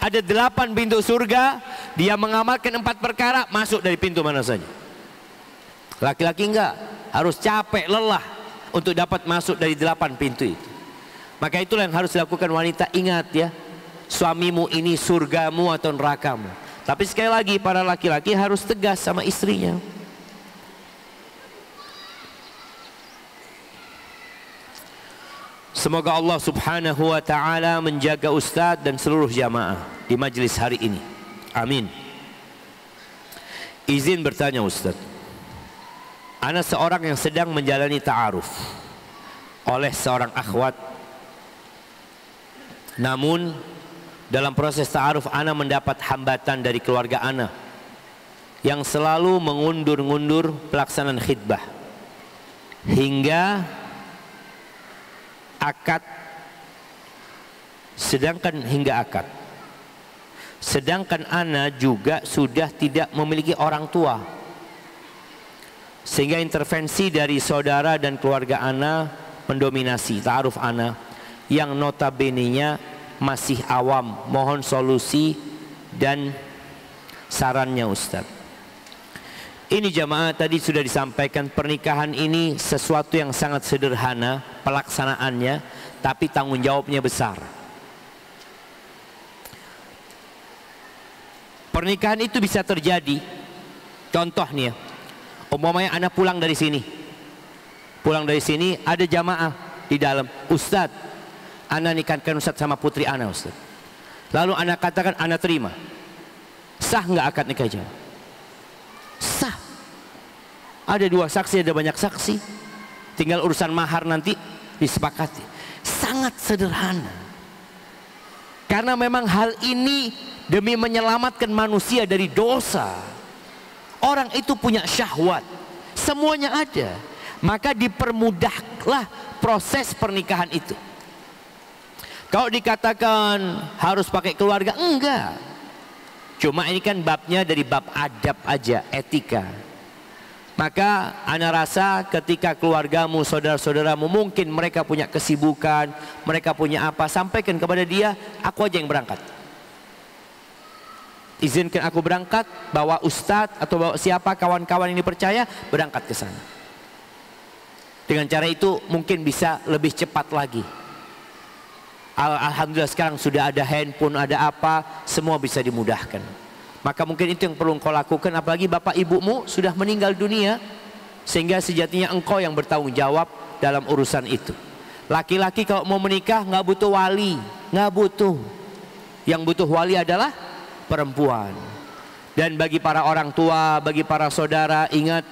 Ada 8 pintu surga, dia mengamalkan 4 perkara, masuk dari pintu mana saja. Laki-laki enggak, harus capek, lelah untuk dapat masuk dari 8 pintu itu. Maka itulah yang harus dilakukan wanita. Ingat ya, suamimu ini surgamu atau nerakamu. Tapi sekali lagi para laki-laki harus tegas sama istrinya. Semoga Allah subhanahu wa ta'ala menjaga Ustadz dan seluruh jamaah di majlis hari ini. Amin. Izin bertanya Ustadz, ana seorang yang sedang menjalani ta'aruf oleh seorang akhwat. Namun dalam proses ta'aruf ana mendapat hambatan dari keluarga ana yang selalu mengundur-ngundur pelaksanaan khidbah hingga akad, sedangkan ana juga sudah tidak memiliki orang tua, sehingga intervensi dari saudara dan keluarga ana mendominasi ta'aruf ana yang notabene-nya masih awam. Mohon solusi dan sarannya Ustaz. Ini jamaah tadi sudah disampaikan, pernikahan ini sesuatu yang sangat sederhana pelaksanaannya, tapi tanggung jawabnya besar. Pernikahan itu bisa terjadi, contoh nih ya, umpamanya anak pulang dari sini ada jamaah di dalam, Ustadz, anak nikahkan Ustadz sama putri anak Ustadz. Lalu anak katakan anak terima, sah nggak akad nikah jamaah? Sah. Ada 2 saksi, ada banyak saksi, tinggal urusan mahar nanti disepakati. Sangat sederhana, karena memang hal ini demi menyelamatkan manusia dari dosa. Orang itu punya syahwat, semuanya ada, maka dipermudahlah proses pernikahan itu. Kalau dikatakan harus pakai keluarga, enggak. Cuma ini kan babnya dari bab adab aja, etika. Maka ana rasa ketika keluargamu, saudara-saudaramu, mungkin mereka punya kesibukan, mereka punya apa, sampaikan kepada dia, aku aja yang berangkat. Izinkan aku berangkat, bawa ustadz atau bawa siapa kawan-kawan ini percaya, berangkat ke sana. Dengan cara itu mungkin bisa lebih cepat lagi. Alhamdulillah sekarang sudah ada handphone, ada apa, semua bisa dimudahkan. Maka mungkin itu yang perlu engkau lakukan, apalagi bapak ibumu sudah meninggal dunia, sehingga sejatinya engkau yang bertanggung jawab dalam urusan itu. Laki-laki kalau mau menikah nggak butuh wali, nggak butuh. Yang butuh wali adalah perempuan. Dan bagi para orang tua, bagi para saudara, ingat,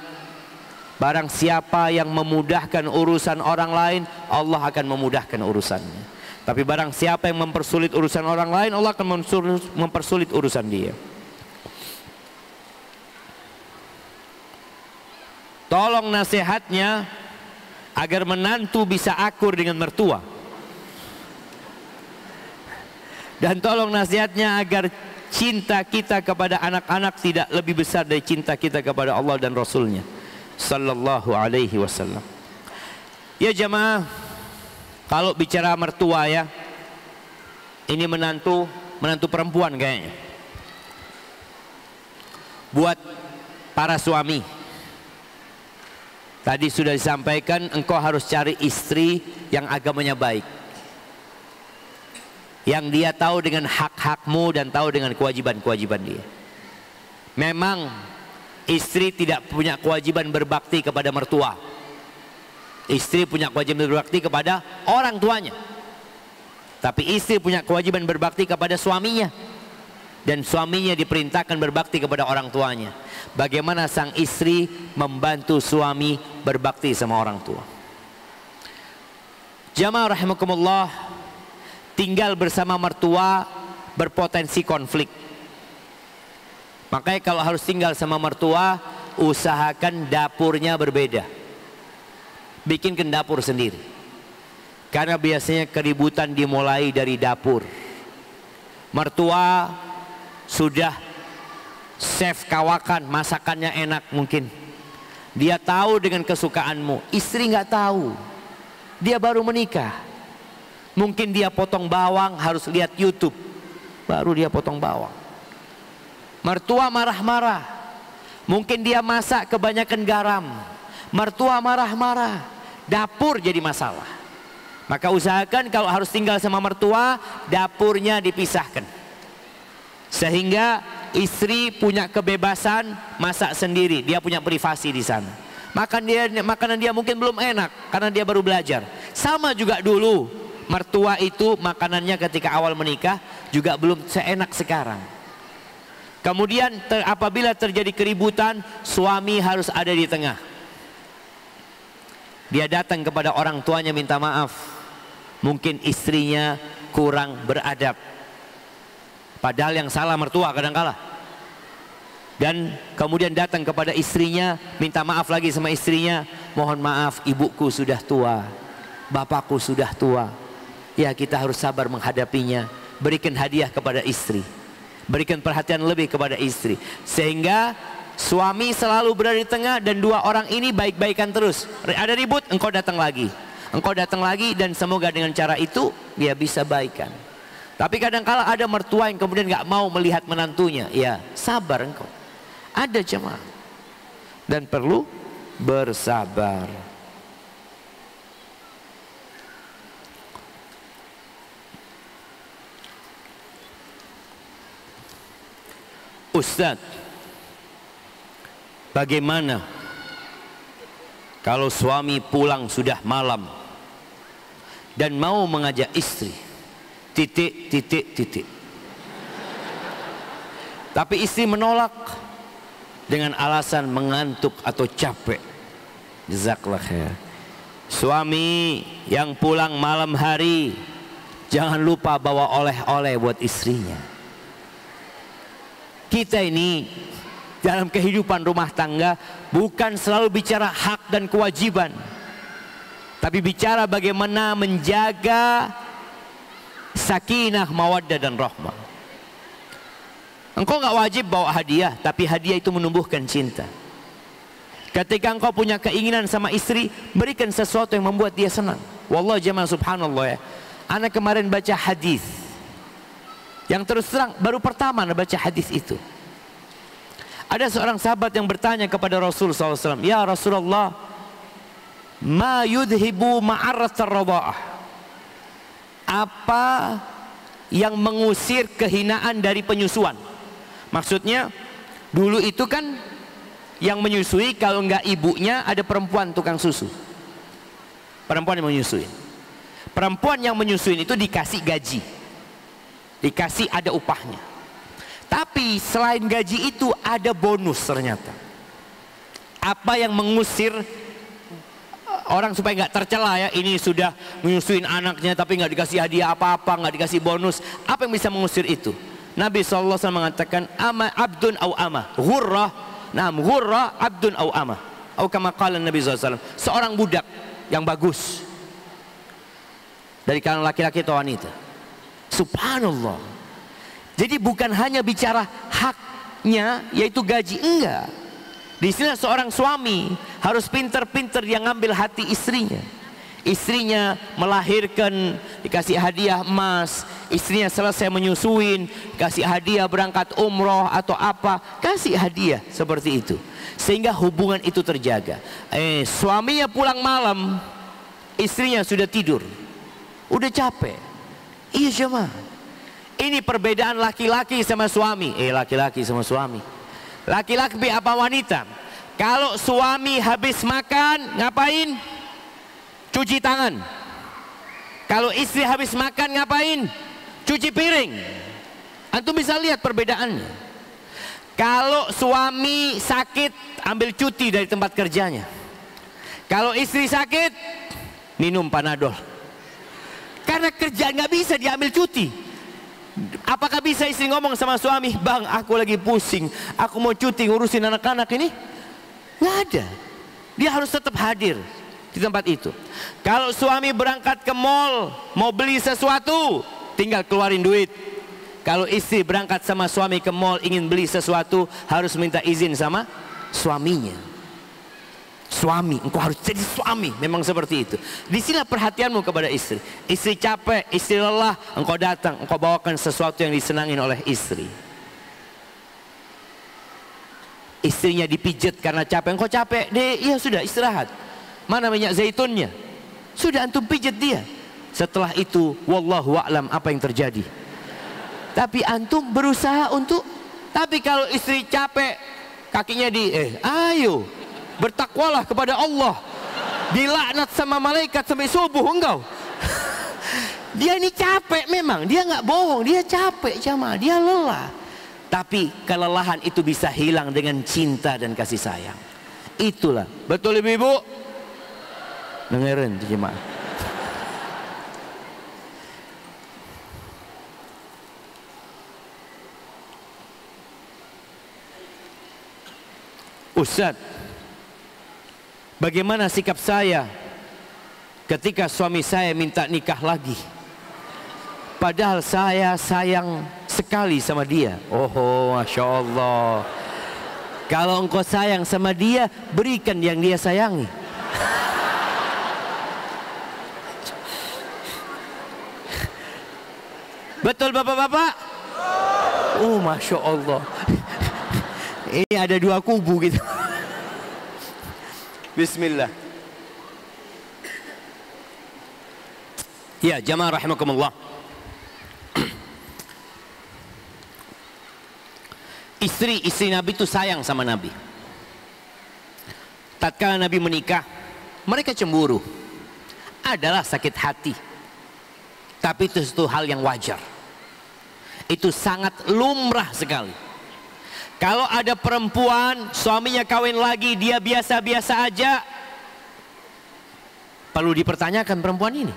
barang siapa yang memudahkan urusan orang lain, Allah akan memudahkan urusannya. Tapi barang siapa yang mempersulit urusan orang lain, Allah akan mempersulit urusan dia. Tolong nasihatnya agar menantu bisa akur dengan mertua. Dan tolong nasihatnya agar cinta kita kepada anak-anak tidak lebih besar dari cinta kita kepada Allah dan Rasulnya Sallallahu Alaihi Wasallam. Ya jemaah, kalau bicara mertua ya, ini menantu perempuan kayaknya. Buat para suami, tadi sudah disampaikan, engkau harus cari istri yang agamanya baik, yang dia tahu dengan hak-hakmu dan tahu dengan kewajiban-kewajiban dia. Memang istri tidak punya kewajiban berbakti kepada mertua. Istri punya kewajiban berbakti kepada orang tuanya. Tapi istri punya kewajiban berbakti kepada suaminya. Dan suaminya diperintahkan berbakti kepada orang tuanya. Bagaimana sang istri membantu suami berbakti sama orang tua? Jamaah rahimakumullah, tinggal bersama mertua berpotensi konflik. Makanya kalau harus tinggal sama mertua, usahakan dapurnya berbeda. Bikinkan dapur sendiri. Karena biasanya keributan dimulai dari dapur. Mertua sudah chef kawakan, masakannya enak mungkin. Dia tahu dengan kesukaanmu, istri nggak tahu. Dia baru menikah. Mungkin dia potong bawang, harus lihat YouTube. Baru dia potong bawang. Mertua marah-marah. Mungkin dia masak kebanyakan garam. Mertua marah-marah. Dapur jadi masalah. Maka usahakan kalau harus tinggal sama mertua, dapurnya dipisahkan. Sehingga istri punya kebebasan masak sendiri, dia punya privasi di sana. Makanan dia mungkin belum enak karena dia baru belajar. Sama juga dulu, mertua itu makanannya ketika awal menikah juga belum seenak sekarang. Kemudian apabila terjadi keributan, suami harus ada di tengah. Dia datang kepada orang tuanya minta maaf. Mungkin istrinya kurang beradab, padahal yang salah mertua kadang-kala. Dan kemudian datang kepada istrinya minta maaf lagi sama istrinya, mohon maaf ibuku sudah tua, bapakku sudah tua. Ya, kita harus sabar menghadapinya. Berikan hadiah kepada istri, berikan perhatian lebih kepada istri, sehingga suami selalu berada di tengah dan dua orang ini baik-baikan terus. Ada ribut, engkau datang lagi, engkau datang lagi, dan semoga dengan cara itu dia bisa baikan. Tapi kadang-kala ada mertua yang kemudian nggak mau melihat menantunya. Ya, sabar engkau. Ada jemaah dan perlu bersabar. Ustaz, bagaimana kalau suami pulang sudah malam dan mau mengajak istri titik. Tapi istri menolak dengan alasan mengantuk atau capek. Jazakallah khair. Suami yang pulang malam hari jangan lupa bawa oleh-oleh buat istrinya. Kita ini dalam kehidupan rumah tangga bukan selalu bicara hak dan kewajiban, tapi bicara bagaimana menjaga sakinah, mawaddah dan rahmah. Engkau nggak wajib bawa hadiah, tapi hadiah itu menumbuhkan cinta. Ketika engkau punya keinginan sama istri, berikan sesuatu yang membuat dia senang. Wallah jemaah subhanallah ya. Anak kemarin baca hadis yang terus terang baru pertama baca hadis itu. Ada seorang sahabat yang bertanya kepada Rasul SAW, ya Rasulullah, ma yudhibu ma'arrat ar-radha'ah. Apa yang mengusir kehinaan dari penyusuan? Maksudnya dulu itu kan yang menyusui kalau enggak ibunya ada perempuan tukang susu. Perempuan yang menyusui. Perempuan yang menyusui itu dikasih gaji, dikasih ada upahnya. Tapi selain gaji itu ada bonus ternyata. Apa yang mengusir orang supaya nggak tercela ya, ini sudah menyusuin anaknya tapi nggak dikasih hadiah apa-apa, nggak dikasih bonus. Apa yang bisa mengusir itu? Nabi SAW mengatakan ama abdun au ama ghurrah, nam ghurrah abdun au ama, atau kama qala Nabi SAW, seorang budak yang bagus dari kalangan laki-laki atau wanita. Subhanallah. Jadi bukan hanya bicara haknya yaitu gaji, enggak. Di sini seorang suami harus pintar-pintar dia ngambil hati istrinya. Istrinya melahirkan dikasih hadiah emas, istrinya selesai menyusuin kasih hadiah berangkat umroh atau apa, kasih hadiah seperti itu sehingga hubungan itu terjaga. Suaminya pulang malam, istrinya sudah tidur, udah capek. Iya jemaah, ini perbedaan laki-laki sama suami. Laki-laki sama suami. Laki-laki apa wanita? Kalau suami habis makan ngapain? Cuci tangan. Kalau istri habis makan ngapain? Cuci piring. Antum bisa lihat perbedaannya. Kalau suami sakit, ambil cuti dari tempat kerjanya. Kalau istri sakit, minum Panadol. Karena kerjaan nggak bisa diambil cuti. Apakah bisa istri ngomong sama suami, bang aku lagi pusing, aku mau cuti ngurusin anak-anak ini? Nggak ada. Dia harus tetap hadir di tempat itu. Kalau suami berangkat ke mall mau beli sesuatu, tinggal keluarin duit. Kalau istri berangkat sama suami ke mall ingin beli sesuatu, harus minta izin sama suaminya. Suami, engkau harus jadi suami, memang seperti itu. Disinilah perhatianmu kepada istri. Istri capek, istri lelah, engkau datang, engkau bawakan sesuatu yang disenangin oleh istri. Istrinya dipijat karena capek, engkau capek deh, iya sudah istirahat. Mana minyak zaitunnya? Sudah antum pijat dia. Setelah itu wallahu a'lam apa yang terjadi. Tapi antum berusaha untuk, tapi kalau istri capek kakinya ayo bertakwalah kepada Allah, dilaknat sama malaikat sampai subuh engkau. Dia ini capek memang, dia nggak bohong, dia capek jamaah, dia lelah. Tapi kelelahan itu bisa hilang dengan cinta dan kasih sayang. Itulah, betul ibu-ibu? Dengerin jemaah. Ustaz, bagaimana sikap saya ketika suami saya minta nikah lagi? Padahal saya sayang sekali sama dia. Oh, Masya Allah. Kalau engkau sayang sama dia, berikan yang dia sayangi. Betul bapak-bapak? Oh, Masya Allah. Ini ada dua kubu gitu. Bismillah. Ya, jamaah rahimakumullah. Istri Nabi itu sayang sama Nabi. Tatkala Nabi menikah, mereka cemburu. Adalah sakit hati. Tapi itu satu hal yang wajar. Itu sangat lumrah sekali. Kalau ada perempuan, suaminya kawin lagi, dia biasa-biasa aja, perlu dipertanyakan perempuan ini.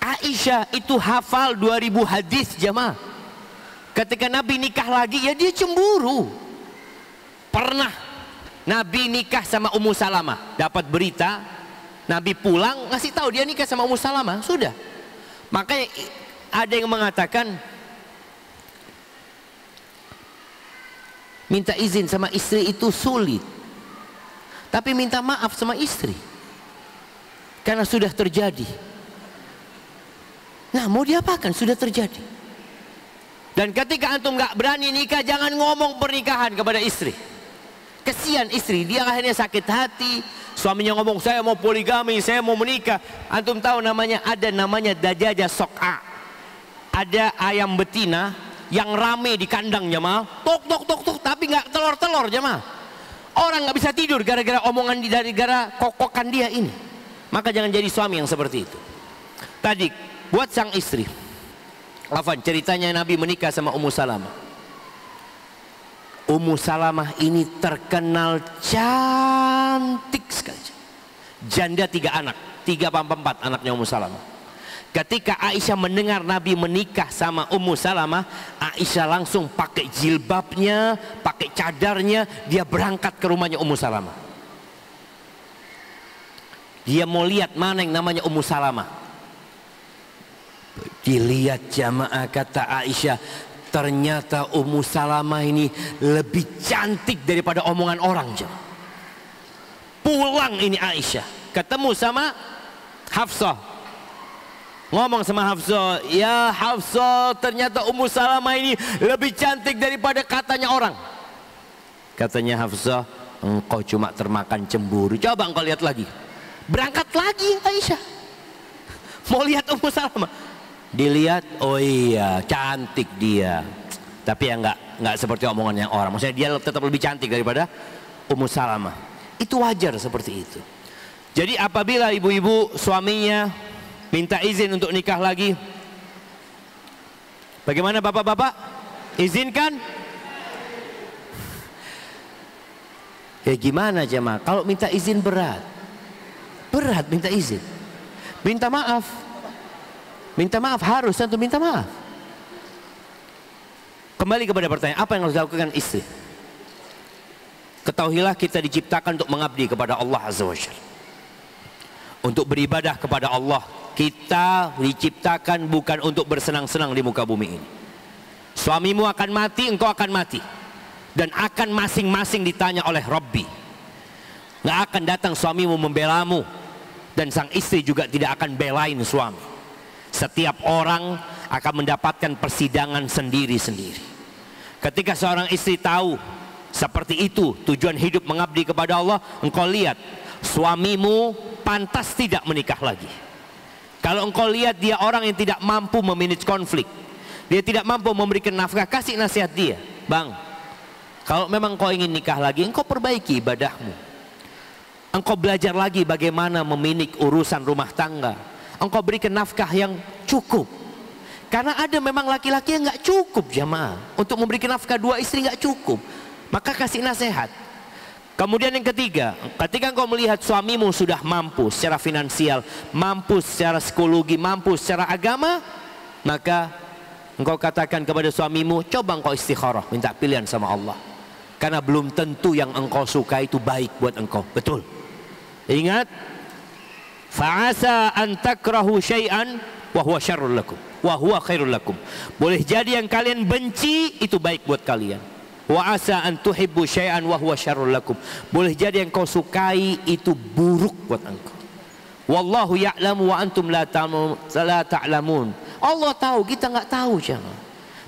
Aisyah itu hafal 2000 hadis jamaah. Ketika Nabi nikah lagi, ya dia cemburu. Pernah Nabi nikah sama Ummu Salamah, dapat berita, Nabi pulang ngasih tahu dia nikah sama Ummu Salamah, sudah. Makanya ada yang mengatakan minta izin sama istri itu sulit, tapi minta maaf sama istri karena sudah terjadi. Nah, mau diapakan, sudah terjadi. Dan ketika antum nggak berani nikah, jangan ngomong pernikahan kepada istri. Kesian istri, dia akhirnya sakit hati. Suaminya ngomong, saya mau poligami, saya mau menikah. Antum tahu ada namanya dajaja sok'a. Ada ayam betina yang rame di kandang jamaah, tok tok tok tok, tapi nggak telur jamaah. Orang nggak bisa tidur gara-gara omongan dari gara kokokan dia ini. Maka jangan jadi suami yang seperti itu. Tadi buat sang istri, Afan, ceritanya Nabi menikah sama Ummu Salamah. Ummu Salamah ini terkenal cantik sekali. Janda 3 anak, 3-4 anaknya Ummu Salamah. Ketika Aisyah mendengar Nabi menikah sama Ummu Salamah, Aisyah langsung pakai jilbabnya, pakai cadarnya, dia berangkat ke rumahnya Ummu Salamah. Dia mau lihat mana yang namanya Ummu Salamah. Dilihat jamaah, kata Aisyah, ternyata Ummu Salamah ini lebih cantik daripada omongan orang jamaah. Pulang ini Aisyah, ketemu sama Hafsah. Ngomong sama Hafsah, ya Hafsah, ternyata Ummu Salamah ini lebih cantik daripada katanya orang. Katanya Hafsah, engkau cuma termakan cemburu. Coba engkau lihat lagi. Berangkat lagi Aisyah, mau lihat Ummu Salamah. Dilihat, oh iya cantik dia. Tapi ya nggak seperti omongan yang orang. Maksudnya dia tetap lebih cantik daripada Ummu Salamah. Itu wajar seperti itu. Jadi apabila ibu-ibu suaminya minta izin untuk nikah lagi, bagaimana bapak-bapak? Izinkan? Ya gimana jemaah? Kalau minta izin berat minta izin. Minta maaf harus tentu minta maaf. Kembali kepada pertanyaan, apa yang harus dilakukan istri? Ketahuilah kita diciptakan untuk mengabdi kepada Allah Azza wa Jalla, untuk beribadah kepada Allah. Kita diciptakan bukan untuk bersenang-senang di muka bumi ini. Suamimu akan mati, engkau akan mati, dan akan masing-masing ditanya oleh Rabbi. Nggak akan datang suamimu membelamu, dan sang istri juga tidak akan belain suami. Setiap orang akan mendapatkan persidangan sendiri-sendiri. Ketika seorang istri tahu seperti itu tujuan hidup mengabdi kepada Allah, engkau lihat suamimu pantas tidak menikah lagi. Kalau engkau lihat dia orang yang tidak mampu memanage konflik, dia tidak mampu memberikan nafkah, kasih nasihat dia, bang, kalau memang engkau ingin nikah lagi, engkau perbaiki ibadahmu, engkau belajar lagi bagaimana memanage urusan rumah tangga, engkau berikan nafkah yang cukup. Karena ada memang laki-laki yang nggak cukup jamaah, untuk memberikan nafkah 2 istri nggak cukup, maka kasih nasihat. Kemudian yang ketiga, ketika engkau melihat suamimu sudah mampu secara finansial, mampu secara psikologi, mampu secara agama, maka engkau katakan kepada suamimu, coba engkau istikharah, minta pilihan sama Allah. Karena belum tentu yang engkau suka itu baik buat engkau. Betul. Ingat, fa'asa an takrahu syai'an wa huwa syarrul lakum wa huwa khairul lakum. Boleh jadi yang kalian benci itu baik buat kalian. Wa asa an tuhibbu syai'an wa huwa syarrul lakum. Boleh jadi yang kau sukai itu buruk buat engkau. Wallahu ya'lamu wa antum la ta'lamun. Allah tahu, kita nggak tahu jangan.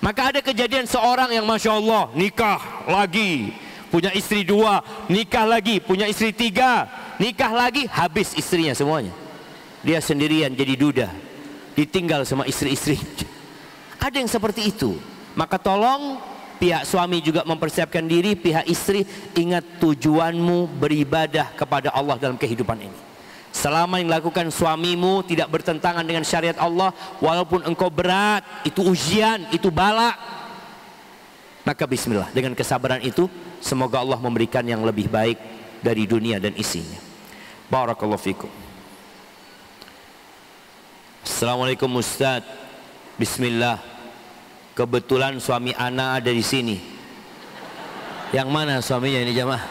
Maka ada kejadian seorang yang masya Allah nikah lagi, punya istri 2, nikah lagi, punya istri 3, nikah lagi, habis istrinya semuanya. Dia sendirian jadi duda, ditinggal sama istri-istri. Ada yang seperti itu. Maka tolong pihak suami juga mempersiapkan diri, pihak istri ingat tujuanmu beribadah kepada Allah dalam kehidupan ini. Selama yang dilakukan suamimu tidak bertentangan dengan syariat Allah, walaupun engkau berat, itu ujian, itu bala, maka bismillah, dengan kesabaran itu semoga Allah memberikan yang lebih baik dari dunia dan isinya. Barakallahu fikum. Assalamualaikum Ustaz. Bismillah. Kebetulan suami ana ada di sini. Yang mana suaminya ini jamaah?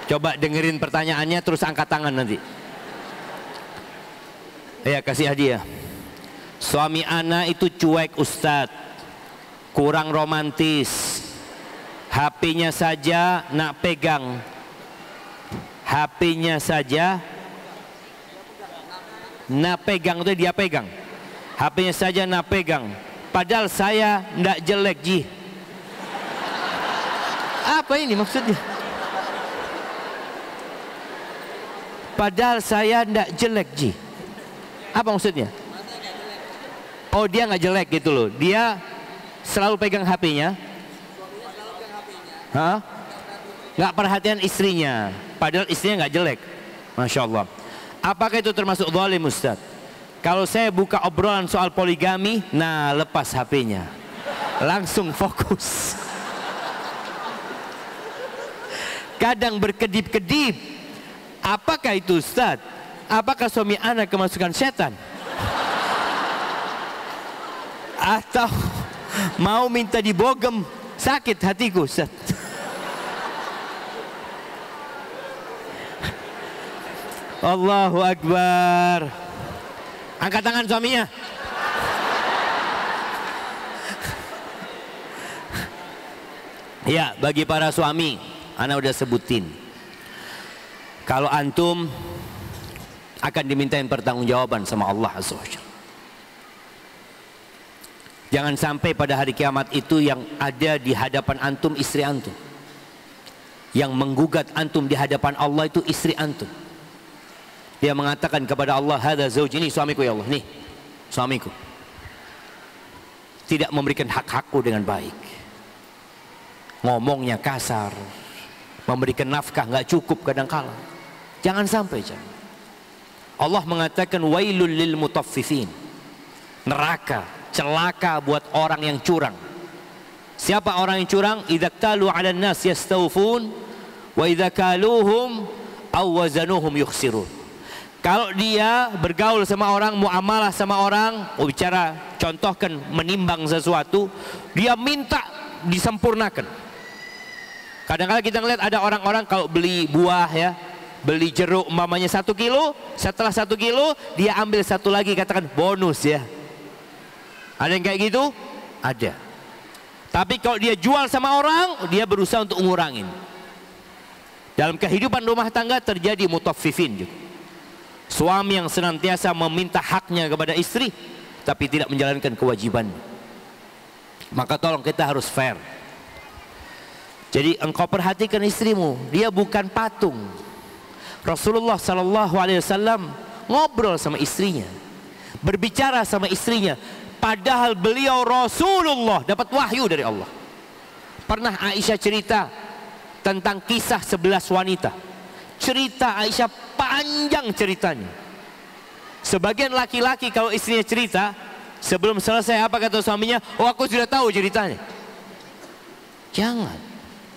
Coba dengerin pertanyaannya terus angkat tangan nanti. Ya, kasih hadiah. Suami ana itu cuek Ustaz, kurang romantis, HP-nya saja nak pegang, HP-nya saja nak pegang, itu dia pegang, HP-nya saja nak pegang. Padahal saya ndak jelek ji. Apa ini maksudnya? Padahal saya ndak jelek ji. Apa maksudnya? Oh, dia nggak jelek gitu loh. Dia selalu pegang HP-nya. Hah? Nggak perhatian istrinya. Padahal istrinya nggak jelek. Masya Allah. Apakah itu termasuk zalim Ustaz? Kalau saya buka obrolan soal poligami, nah lepas HP-nya, langsung fokus. Kadang berkedip-kedip. Apakah itu Ustaz? Apakah suami anak kemasukan setan? Atau mau minta dibogem, sakit hatiku Ustaz? Allahu Akbar. Angkat tangan suaminya. Ya, bagi para suami, ana udah sebutin. Kalau antum akan dimintain pertanggungjawaban sama Allah Azza wa Jalla. Jangan sampai pada hari kiamat itu yang ada di hadapan antum istri antum. Yang menggugat antum di hadapan Allah itu istri antum. Dia mengatakan kepada Allah, hadza zauji, ini suamiku ya Allah, nih suamiku. Tidak memberikan hak-hakku dengan baik. Ngomongnya kasar, memberikan nafkah nggak cukup kadang-kala. Jangan sampai jangan. Allah mengatakan wailul lil mutaffifin. Neraka, celaka buat orang yang curang. Siapa orang yang curang? Idza talu 'alan nas yastawfun wa idza kaluhum aw wazanuhum yukhsirun. Kalau dia bergaul sama orang, muamalah sama orang, bicara, contohkan menimbang sesuatu, dia minta disempurnakan. Kadang-kadang kita ngeliat ada orang-orang kalau beli buah ya, beli jeruk umpamanya 1 kilo, setelah 1 kilo dia ambil 1 lagi, katakan bonus ya. Ada yang kayak gitu? Ada. Tapi kalau dia jual sama orang, dia berusaha untuk ngurangin. Dalam kehidupan rumah tangga terjadi mutaffifin juga. Suami yang senantiasa meminta haknya kepada istri tapi tidak menjalankan kewajibannya. Maka tolong kita harus fair. Jadi engkau perhatikan istrimu, dia bukan patung. Rasulullah SAW ngobrol sama istrinya. berbicara sama istrinya, padahal beliau Rasulullah, dapat wahyu dari Allah. Pernah Aisyah cerita tentang kisah 11 wanita. Cerita Aisyah panjang ceritanya. Sebagian laki-laki kalau istrinya cerita, sebelum selesai apa kata suaminya? Oh, aku sudah tahu ceritanya. Jangan,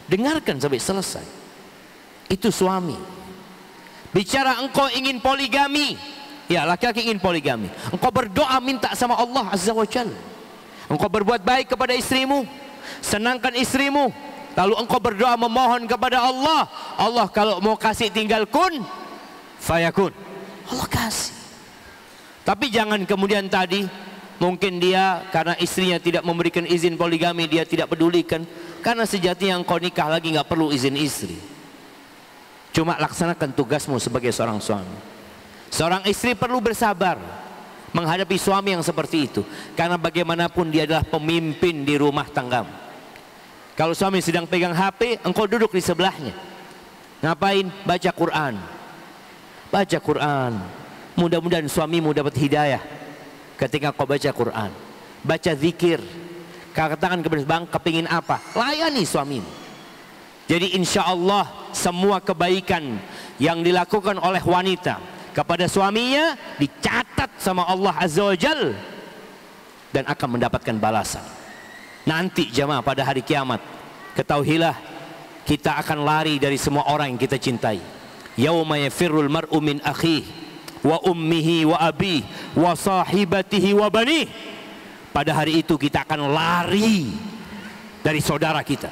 dengarkan sampai selesai. Itu suami. Bicara engkau ingin poligami, ya, laki-laki ingin poligami. Engkau berdoa minta sama Allah Azza wa Jalla. Engkau berbuat baik kepada istrimu, senangkan istrimu. Lalu engkau berdoa memohon kepada Allah. Allah kalau mau kasih tinggal kun fayakun. Allah kasih. Tapi jangan kemudian tadi, mungkin dia karena istrinya tidak memberikan izin poligami, dia tidak pedulikan. Karena sejatinya engkau nikah lagi nggak perlu izin istri. Cuma laksanakan tugasmu sebagai seorang suami. Seorang istri perlu bersabar menghadapi suami yang seperti itu. Karena bagaimanapun dia adalah pemimpin di rumah tanggamu. Kalau suami sedang pegang HP, engkau duduk di sebelahnya. Ngapain? Baca Quran. Baca Quran. Mudah-mudahan suamimu dapat hidayah ketika kau baca Quran. Baca zikir. Katakan kepada bang, kepingin apa? Layani suamimu. Jadi insya Allah semua kebaikan yang dilakukan oleh wanita kepada suaminya dicatat sama Allah Azza wa Jal dan akan mendapatkan balasan. Nanti jemaah pada hari kiamat, ketahuilah kita akan lari dari semua orang yang kita cintai. Yauma yafirrul mar'u min akhihi wa ummihi wa abihi wa sahibatihi wa banih. Pada hari itu kita akan lari dari saudara kita.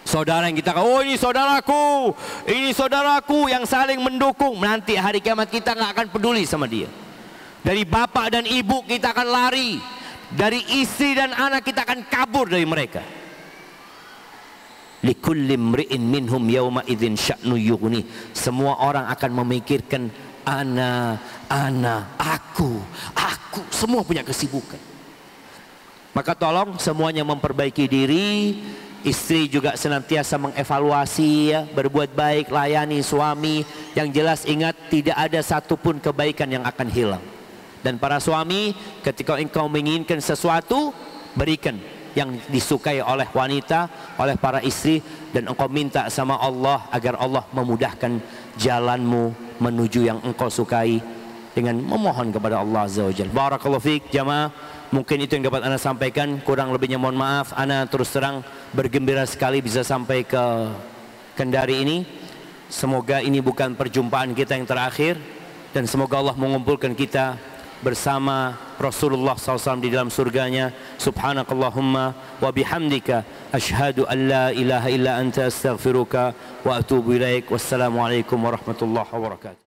Saudara yang kita katakan, oh ini saudaraku yang saling mendukung. Nanti hari kiamat kita nggak akan peduli sama dia. Dari bapak dan ibu kita akan lari. Dari istri dan anak kita akan kabur dari mereka. Likulli mri'in minhum yawma idzin sya'nu yughni. Semua orang akan memikirkan aku. Semua punya kesibukan. Maka tolong semuanya memperbaiki diri. Istri juga senantiasa mengevaluasi, ya, berbuat baik, layani suami. Yang jelas ingat, tidak ada satupun kebaikan yang akan hilang. Dan para suami, ketika engkau menginginkan sesuatu, berikan yang disukai oleh wanita, oleh para istri. Dan engkau minta sama Allah agar Allah memudahkan jalanmu menuju yang engkau sukai dengan memohon kepada Allah Azza wa Jalla. Barakallahu fiik jamaah. Mungkin itu yang dapat Ana sampaikan, kurang lebihnya mohon maaf. Ana terus terang bergembira sekali bisa sampai ke Kendari ini. Semoga ini bukan perjumpaan kita yang terakhir, dan semoga Allah mengumpulkan kita bersama Rasulullah SAW di dalam surganya. Subhanakallahumma wa bihamdika asyhadu an la ilaha illa anta astaghfiruka wa atubu ilaik. Wassalamualaikum warahmatullahi wabarakatuh.